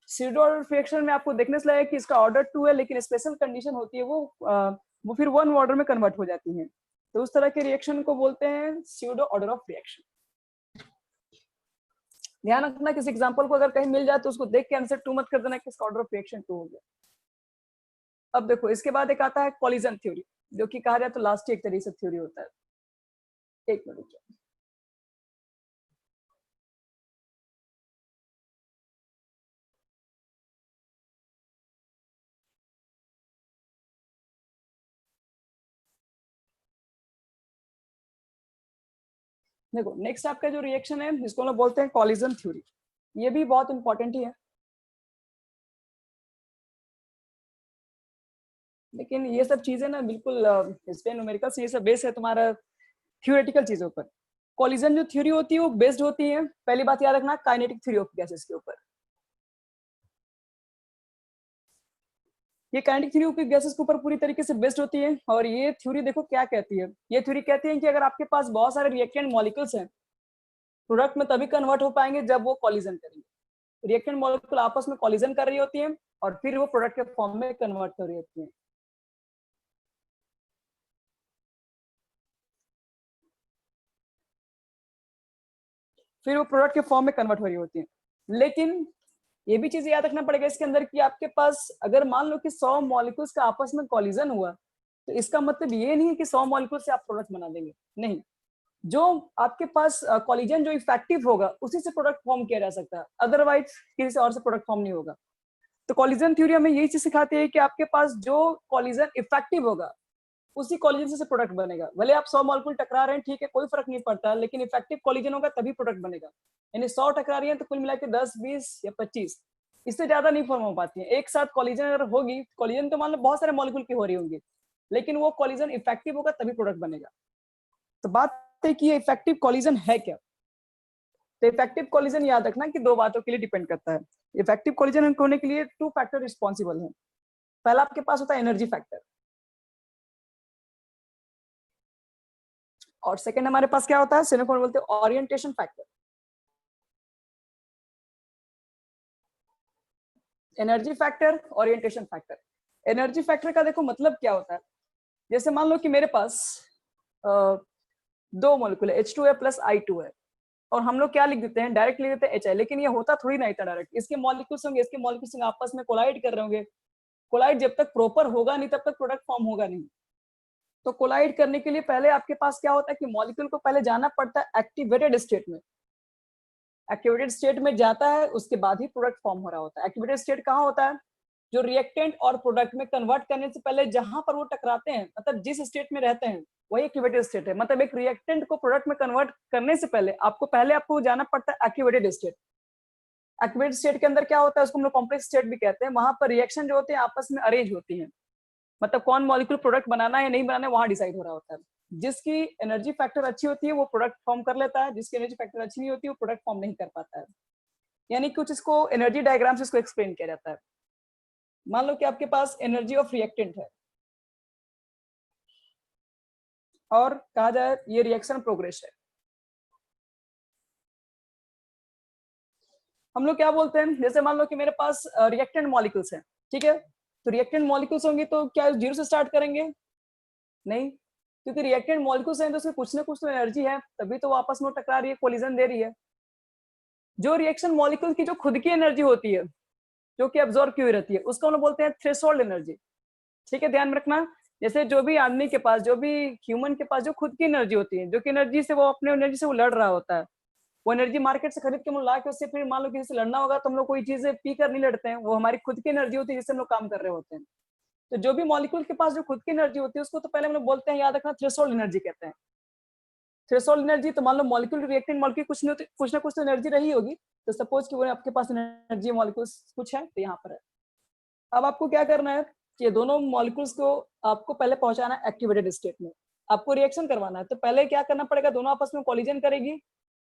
Pseudo order reaction में आपको देखने से लगेगा कि इसका ऑर्डर 2 है, लेकिन स्पेशल कंडीशन होती है वो फिर 1 ऑर्डर में कन्वर्ट हो जाती है, तो उस तरह के रिएक्शन को बोलते हैं स्यूडो ऑर्डर ऑफ रिएक्शन। ध्यान रखना किसी एग्जांपल को अगर कहीं मिल जाए तो उसको देख के आंसर 2 मत कर देना कि इसका ऑर्डर ऑफ रिएक्शन 2 हो गया। अब देखो इसके बाद एक आता है कॉलिजन थ्योरी, जो कि कहा जाए तो लास्ट एक तरीके से थ्योरी होता है। एक मिनट, देखो नेक्स्ट आपका जो रिएक्शन है जिसको हम लोग बोलते हैं कॉलिजन थ्योरी, ये भी बहुत इंपॉर्टेंट ही है, लेकिन ये सब चीजें ना बिल्कुल इस पे न्यूमेरिकल से ये सब बेस है तुम्हारा थ्योरेटिकल चीजों पर। कॉलिजन जो थ्योरी होती है वो बेस्ड होती है, पहली बात याद रखना, काइनेटिक थ्योरी ऑफ गैसेस के ऊपर। ये काइनेटिक थ्योरी ऑफ गैसेस के ऊपर पूरी तरीके से बेस्ड होती है, और ये थ्योरी देखो क्या कहती है, ये थ्योरी कहती है कि अगर आपके पास बहुत सारे रिएक्टेंट मॉलिक्यूल्स हैं, प्रोडक्ट में तभी कन्वर्ट हो पाएंगे जब वो कॉलिजन करेंगे। रिएक्टेंट मॉलिक्यूल आपस में कॉलिजन कर रही होती है और फिर वो प्रोडक्ट के फॉर्म में कन्वर्ट कर रही होती है। फिर वो प्रोडक्ट के फॉर्म में कन्वर्ट हो रही होती है। लेकिन ये भी चीज याद रखना पड़ेगा इसके अंदर कि आपके पास अगर मान लो कि 100 मॉलिक्यूल्स का आपस में कॉलिजन हुआ, तो इसका मतलब ये नहीं है कि 100 मॉलिक्यूल से आप प्रोडक्ट बना देंगे, नहीं। जो आपके पास कॉलिजन जो इफेक्टिव होगा उसी से प्रोडक्ट फॉर्म किया जा सकता है, अदरवाइज किसी से और से प्रोडक्ट फॉर्म नहीं होगा। तो कॉलिजन थ्योरी हमें यही चीज सिखाती है कि आपके पास जो कॉलिजन इफेक्टिव होगा उसी कॉलिजन से प्रोडक्ट बनेगा। भले आप 100 मॉलिक्यूल टकरा रहे हैं, ठीक है, कोई फर्क नहीं पड़ता, लेकिन इफेक्टिव कॉलिजन होगा तभी प्रोडक्ट बनेगा। यानी 100 टकरा रही है तो कुल मिला के 10, 20 या 25, इससे ज्यादा नहीं फॉर्म हो पाती है। एक साथ कॉलिजन अगर होगी, कॉलिजन तो मान लो बहुत सारे मॉलिक्यूल की हो रही होंगी, लेकिन वो कॉलिजन इफेक्टिव होगा तभी प्रोडक्ट बनेगा। तो बात है कि ये इफेक्टिव कॉलिजन है क्या। तो इफेक्टिव कॉलिजन याद रखना कि 2 बातों के लिए डिपेंड करता है। इफेक्टिव कॉलिजन होने के लिए 2 फैक्टर रिस्पॉन्सिबल है। पहला आपके पास होता है एनर्जी फैक्टर, और सेकंड हमारे पास क्या होता है, सेकेंड बोलते हैं orientation factor. Energy factor, orientation factor. Energy factor का देखो मतलब क्या होता है, जैसे मान लो कि मेरे पास 2 मॉलिक्यूल है, H2 है प्लस I2 है, और हम लोग क्या लिख देते हैं, डायरेक्ट लिख देते हैं HI, लेकिन ये होता थोड़ी ना इतना डायरेक्ट। इसके मॉलिक्यूल्स होंगे, इसके मॉलिक्यूल्स आपस में कोलाइड कर रहे होंगे। कोलाइड जब तक प्रॉपर होगा नहीं तब तक प्रोडक्ट फॉर्म होगा नहीं। तो कोलाइड करने के लिए पहले आपके पास क्या होता है कि मॉलिक्यूल को पहले जाना पड़ता है एक्टिवेटेड स्टेट में, एक्टिवेटेड स्टेट में जाता है, उसके बाद ही प्रोडक्ट फॉर्म हो रहा होता है। एक्टिवेटेड स्टेट कहाँ होता है? जो रिएक्टेंट और प्रोडक्ट में कन्वर्ट करने से पहले जहां पर वो टकराते हैं, मतलब जिस स्टेट में रहते हैं, वही एक्टिवेटेड स्टेट है। मतलब एक रिएक्टेंट को प्रोडक्ट में कन्वर्ट करने से पहले आपको जाना पड़ता है एक्टिवेटेड स्टेट। एक्टिवेटेड स्टेट के अंदर क्या होता है, उसको हम लोग कॉम्प्लेक्स स्टेट भी कहते हैं। वहां पर रिएक्शन जो होते हैं आपस में अरेंज होती है, मतलब कौन मॉलिक्यूल प्रोडक्ट बनाना है या नहीं बनाना है वहां डिसाइड हो रहा होता है। जिसकी एनर्जी फैक्टर अच्छी होती है वो प्रोडक्ट फॉर्म कर लेता है, जिसकी एनर्जी फैक्टर अच्छी नहीं होती वो प्रोडक्ट फॉर्म नहीं कर पाता है। यानी कुछ इसको एनर्जी डायग्राम से इसको एक्सप्लेन किया जाता है। मान लो कि आपके पास एनर्जी ऑफ रिएक्टेंट है और कहा जाए ये रिएक्शन प्रोग्रेस है। हम लोग क्या बोलते हैं, जैसे मान लो कि मेरे पास रिएक्टेंट मॉलिक्यूल्स हैं, ठीक है। तो रिएक्टेंट मॉलिक्यूल्स होंगे तो क्या जीरो से स्टार्ट करेंगे? नहीं, क्योंकि रिएक्टेंट मॉलिक्यूल्स हैं तो उसमें कुछ ना कुछ तो एनर्जी है, तभी तो वो आपस में टकरा रही है, कोलिजन दे रही है। जो रिएक्शन मॉलिक्यूल की जो खुद की एनर्जी होती है, जो कि अब्सॉर्ब की हुई रहती है, उसको हम लोग बोलते हैं थ्रेशोल्ड एनर्जी। ठीक है, ध्यान में रखना। जैसे जो भी आदमी के पास, जो भी ह्यूमन के पास जो खुद की एनर्जी होती है, जो कि एनर्जी से वो अपने एनर्जी से वो लड़ रहा होता है, वो एनर्जी मार्केट से खरीद के हम ला के उससे फिर मान लो किसी से लड़ना होगा तो हम लोग कोई चीजें पी कर नहीं लड़ते हैं, वो हमारी खुद की एनर्जी होती है जिससे हम लोग काम कर रहे होते हैं। तो जो भी मॉलिक्यूल के पास जो खुद की एनर्जी होती है उसको तो पहले हम लोग बोलते हैं, याद रखना, थ्रेशोल्ड एनर्जी कहते हैं। थ्रेशोल्ड एनर्जी, तो मान लो मॉलिक्यूल रिएक्टिंग मॉलिक्यूल कुछ ना कुछ तो एनर्जी रही होगी। तो सपोज कि वो आपके पास एनर्जी मॉलिक्यूल्स कुछ है तो यहाँ पर है। अब आपको क्या करना है कि दोनों मॉलिक्यूल्स को आपको पहले पहुंचाना है एक्टिवेटेड स्टेट में, आपको रिएक्शन करवाना है। तो पहले क्या करना पड़ेगा, दोनों आपस में कोलिजन करेगी।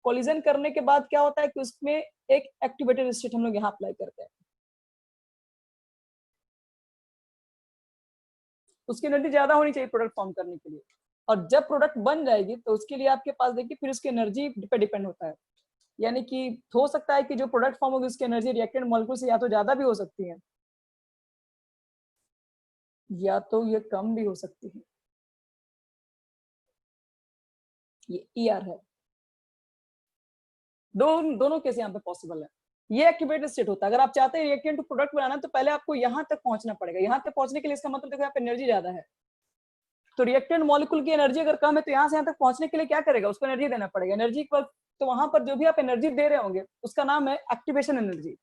कोलिजन करने के बाद क्या होता है कि उसमें एक एक्टिवेटेड स्टेट हम लोग यहाँ अप्लाई करते हैं। उसकी एनर्जी ज्यादा होनी चाहिए प्रोडक्ट फॉर्म करने के लिए। और जब प्रोडक्ट बन जाएगी तो उसके लिए आपके पास देखिए फिर उसकी एनर्जी पे डिपेंड होता है। यानी कि हो सकता है कि जो प्रोडक्ट फॉर्म होगी उसकी एनर्जी रिएक्टेंट मॉलिक्यूल से या तो ज्यादा भी हो सकती है या तो ये कम भी हो सकती है। ये ER है, दोनों केस यहाँ पे पॉसिबल है। ये एक्टिवेटेड स्टेट होता है। अगर आप चाहते हैं रिएक्टेंट टू प्रोडक्ट बनाना तो पहले आपको यहाँ तक पहुंचना पड़ेगा। यहाँ तक पहुंचने के लिए इसका मतलब देखो यहाँ पे एनर्जी ज्यादा है, तो रिएक्टेंट मॉलिक्यूल की एनर्जी अगर कम है तो यहाँ से यहाँ तक पहुंचने के लिए क्या करेगा, उसको एनर्जी देना पड़ेगा। एनर्जी पर तो वहां पर जो भी आप एनर्जी दे रहे होंगे उसका नाम है एक्टिवेशन एनर्जी।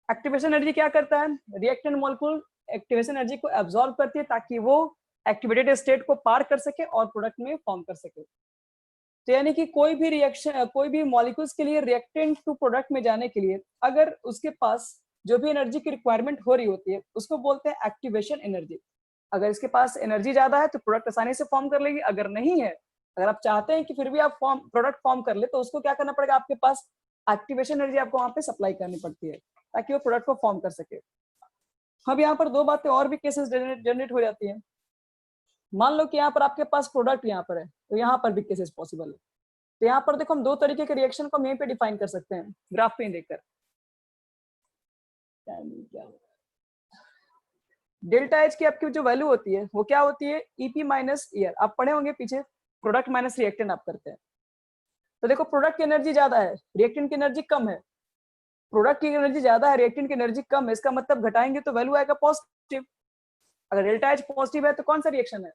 एक्टिवेशन एनर्जी क्या करता है, रिएक्टेंट मॉलिक्यूल एक्टिवेशन एनर्जी को एब्सॉर्ब करती है ताकि वो एक्टिवेटेड स्टेट को पार कर सके और प्रोडक्ट में फॉर्म कर सके। तो यानी कि कोई भी रिएक्शन, कोई भी मॉलिक्यूल्स के लिए रिएक्टेंट टू प्रोडक्ट में जाने के लिए अगर उसके पास जो भी एनर्जी की रिक्वायरमेंट हो रही होती है उसको बोलते हैं एक्टिवेशन एनर्जी। अगर इसके पास एनर्जी ज्यादा है तो प्रोडक्ट आसानी से फॉर्म कर लेगी, अगर नहीं है, अगर आप चाहते हैं कि फिर भी आप प्रोडक्ट फॉर्म कर ले तो उसको क्या करना पड़ेगा, आपके पास एक्टिवेशन एनर्जी आपको वहां पे सप्लाई करनी पड़ती है ताकि वो प्रोडक्ट को फॉर्म कर सके। अब यहाँ पर दो बातें और भी केसेस जनरेट हो जाती है। मान लो कि यहाँ पर आपके पास प्रोडक्ट यहाँ पर है तो यहाँ पर भी केसेस पॉसिबल है। तो यहाँ पर देखो हम दो तरीके के रिएक्शन को हम यहीं पे डिफाइन कर सकते हैं ग्राफ पे देखकर। डेल्टा एच की आपकी जो वैल्यू होती है वो क्या होती है, EP माइनस ER। आप पढ़े होंगे पीछे, प्रोडक्ट माइनस रिएक्टेंट आप करते हैं। तो देखो प्रोडक्ट की एनर्जी ज्यादा है, रिएक्टेंट की एनर्जी कम है। प्रोडक्ट की एनर्जी ज्यादा है, रिएक्टेंट की एनर्जी कम है, इसका मतलब घटाएंगे तो वैल्यू आएगा पॉजिटिव। अगर डेल्टा एच पॉजिटिव है तो कौन सा रिएक्शन है,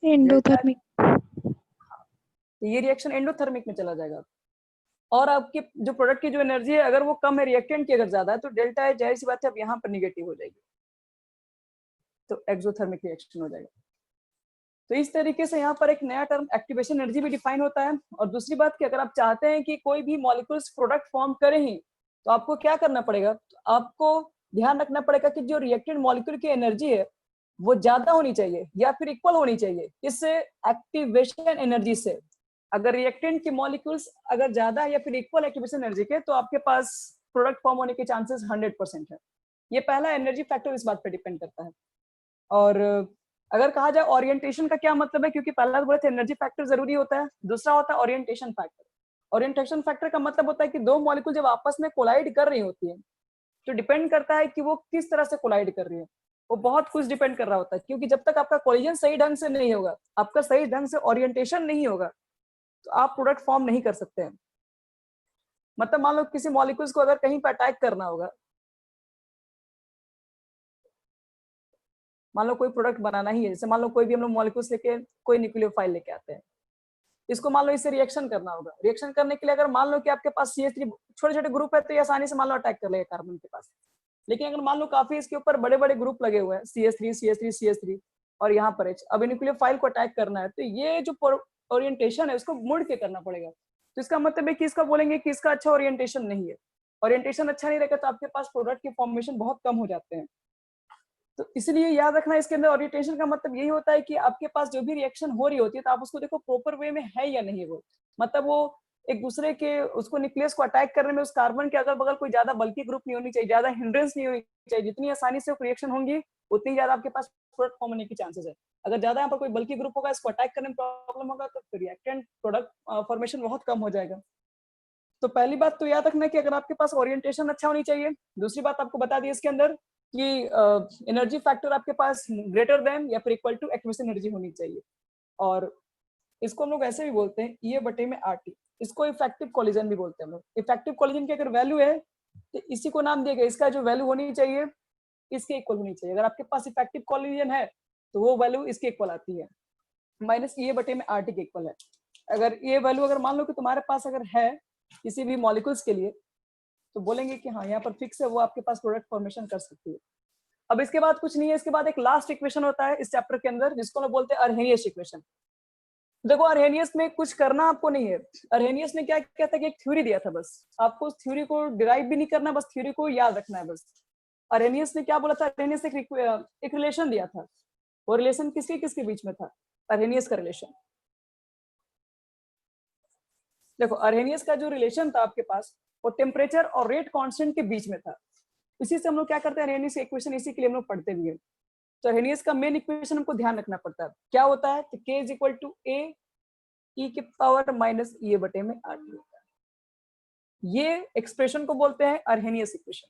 एंडोथर्मिक। तो ये रिएक्शन एंडोथर्मिक में चला जाएगा। और आपके जो प्रोडक्ट की जो एनर्जी है अगर वो कम है, रिएक्टेंट की अगर ज्यादा है, तो डेल्टा एच जाहिर सी बात है अब यहाँ पर निगेटिव हो जाएगी, तो एक्सोथर्मिक रिएक्शन हो जाएगा। तो इस तरीके से यहाँ पर एक नया टर्म एक्टिवेशन एनर्जी भी डिफाइन होता है। और दूसरी बात कि अगर आप चाहते हैं कि कोई भी मॉलिक्यूल्स प्रोडक्ट फॉर्म करें ही तो आपको क्या करना पड़ेगा, तो आपको ध्यान रखना पड़ेगा कि जो रिएक्टेंट मॉलिक्यूल की एनर्जी है वो ज्यादा होनी चाहिए या फिर इक्वल होनी चाहिए इससे एक्टिवेशन एनर्जी से। अगर रिएक्टेंट के मॉलिक्यूल्स अगर ज्यादा या फिर इक्वल एक्टिवेशन एनर्जी के तो आपके पास प्रोडक्ट फॉर्म होने के चांसेस 100% है। ये पहला एनर्जी फैक्टर इस बात पर डिपेंड करता है। और अगर कहा जाए ओरिएंटेशन का क्या मतलब है, क्योंकि पहला तो बोले थे एनर्जी फैक्टर जरूरी होता है, दूसरा होता है ओरिएंटेशन फैक्टर। ओरिएंटेशन फैक्टर का मतलब होता है कि दो मॉलिक्यूल जब आपस में कोलाइड कर रही होती है तो डिपेंड करता है कि वो किस तरह से कोलाइड कर रही है, वो बहुत कुछ डिपेंड कर रहा होता है। क्योंकि जब तक आपका कोलिजन सही ढंग से नहीं होगा, आपका सही ढंग से ओरिएंटेशन नहीं होगा, तो आप प्रोडक्ट फॉर्म नहीं कर सकते हैं। मतलब मान लो किसी मॉलिक्यूल्स को अगर कहीं पर अटैक करना होगा मान लो कोई प्रोडक्ट बनाना ही है, जैसे मान लो कोई भी हम लोग मॉलिक्यूल्स लेके कोई न्यूक्लियोफाइल लेके आते हैं, इसको मान लो इससे रिएक्शन करना होगा। रिएक्शन करने के लिए अगर मान लो कि आपके पास CH3 छोटे छोटे ग्रुप है तो ये आसानी से मान लो अटैक कर लेगा कार्बन के पास। लेकिन अगर मान लो काफी इसके ऊपर बड़े बड़े ग्रुप लगे हुए हैं, CH3 CH3 CH3 और यहाँ पर H, अब न्यूक्लियोफाइल को अटैक करना है, तो ये जो ओरिएंटेशन है उसको मुड़ के करना पड़ेगा। तो इसका मतलब है कि इसका बोलेंगे कि इसका अच्छा ओरिएंटेशन नहीं है। ओरिएंटेशन अच्छा नहीं रहेगा तो आपके पास प्रोडक्ट के फॉर्मेशन बहुत कम हो जाते हैं। तो इसलिए याद रखना, इसके अंदर ओरिएंटेशन का मतलब यही होता है कि आपके पास जो भी रिएक्शन हो रही होती है तो आप उसको देखो प्रॉपर वे में है या नहीं। वो मतलब वो एक दूसरे के उसको न्यूक्लियस को अटैक करने में उस कार्बन के अगल बगल कोई ज्यादा बल्कि ग्रुप नहीं होनी चाहिए, ज्यादा हिंड्रेंस नहीं होनी चाहिए। जितनी आसानी से रिएक्शन होंगी उतनी ज्यादा आपके पास प्रोडक्ट फॉर्म होने की चांसेस है। अगर ज्यादा यहाँ पर कोई बल्कि ग्रुप होगा, इसको अटैक करने में प्रॉब्लम होगा, तो रिएक्टेंट प्रोडक्ट फॉर्मेशन बहुत कम हो जाएगा। तो पहली बात तो याद रखना कि अगर आपके पास ओरिएंटेशन अच्छा होनी चाहिए। दूसरी बात आपको बता दी इसके अंदर कि एनर्जी फैक्टर आपके पास ग्रेटर देन या फिर इक्वल टू एक्विजिशन एनर्जी होनी चाहिए। और इसको हम लोग ऐसे भी बोलते हैं E/RT। इसको इफेक्टिव कोलिजन भी बोलते हैं हम लोग। इफेक्टिव कोलिजन की अगर वैल्यू है तो इसी को नाम दिया गया, इसका जो वैल्यू होनी चाहिए इसके इक्वल होनी चाहिए। अगर आपके पास इफेक्टिव कोलिजन है तो वो वैल्यू इसके इक्वल आती है, -E/RT के इक्वल है। अगर ये वैल्यू अगर मान लो कि तुम्हारे पास अगर है किसी भी मॉलिक्यूल्स के लिए, तो बोलेंगे कि हाँ यहाँ पर फिक्स है, वो आपके पास प्रोडक्ट फॉर्मेशन कर सकती है। अब इसके बाद कुछ नहीं है, इसके बाद एक लास्ट इक्वेशन होता है इस चैप्टर के अंदर जिसको हम बोलते हैं अर्हेनियस इक्वेशन। देखो अर्हेनियस में कुछ करना आपको नहीं है। अर्हेनियस ने क्या किया था कि एक थ्योरी दिया था, बस आपको उस थ्योरी को डिराइव भी नहीं करना, बस थ्योरी को याद रखना है बस। अर्हेनियस ने क्या बोला था, अर्हेनियस ने एक रिलेशन दिया था। वो रिलेशन किसके किसके बीच में था, अर्हेनियस का रिलेशन। देखो अर्हेनियस का जो रिलेशन था आपके पास वो टेम्परेचर और रेट कांस्टेंट के बीच में था। इसी से हम लोग क्या करते हैं, अर्हेनियस इक्वेशन इसी के लिए हम लोग पढ़ते भी हैं। तो अर्हेनियस का मेन इक्वेशन हमको ध्यान रखना पड़ता है, क्या होता है कि K = A E⁻⁰ होता है। ये एक्सप्रेशन को बोलते हैं अर्हेनियस इक्वेशन,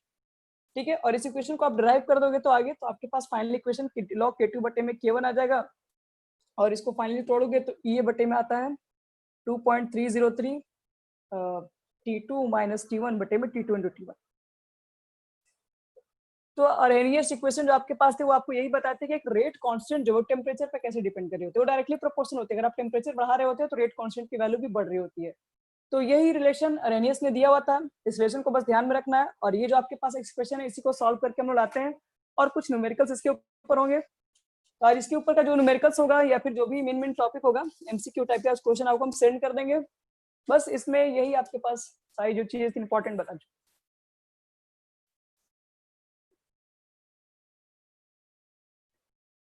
ठीक है। और इस इक्वेशन को आप डिराइव कर दोगे तो आगे तो आपके पास फाइनल इक्वेशन log K2/K1 आ जाएगा। और इसको फाइनली तोड़ोगे तो E आता है 2.303 T2 - T1/T2 × T1। तो अर्हेनियस इक्वेशन जो आपके पास थे वो आपको यही बताते हैं कि एक रेट कांस्टेंट जो टेम्परेचर पे कैसे डिपेंड कर रही होती है, वो डायरेक्टली प्रोपोर्शनल होती है। अगर आप टेम्परेचर बढ़ा रहे होते हैं तो रेट कांस्टेंट की वैल्यू भी बढ़ रही होती है। तो यही रिलेशन अर्हेनियस ने दिया हुआ था, इस रिलेशन को बस ध्यान में रखना है। और ये जो आपके पास एक्सप्रेशन है इसी को सॉल्व करके हम लोग लाते हैं और कुछ न्यूमेरिकल्स इसके ऊपर होंगे। तो आज इसके ऊपर का जो न्यूमेरिकल्स होगा या फिर जो भी मेन टॉपिक होगा MCQ टाइप का क्वेश्चन आपको हम सेंड कर देंगे। बस इसमें यही आपके पास सारी जो चीजें इंपॉर्टेंट बता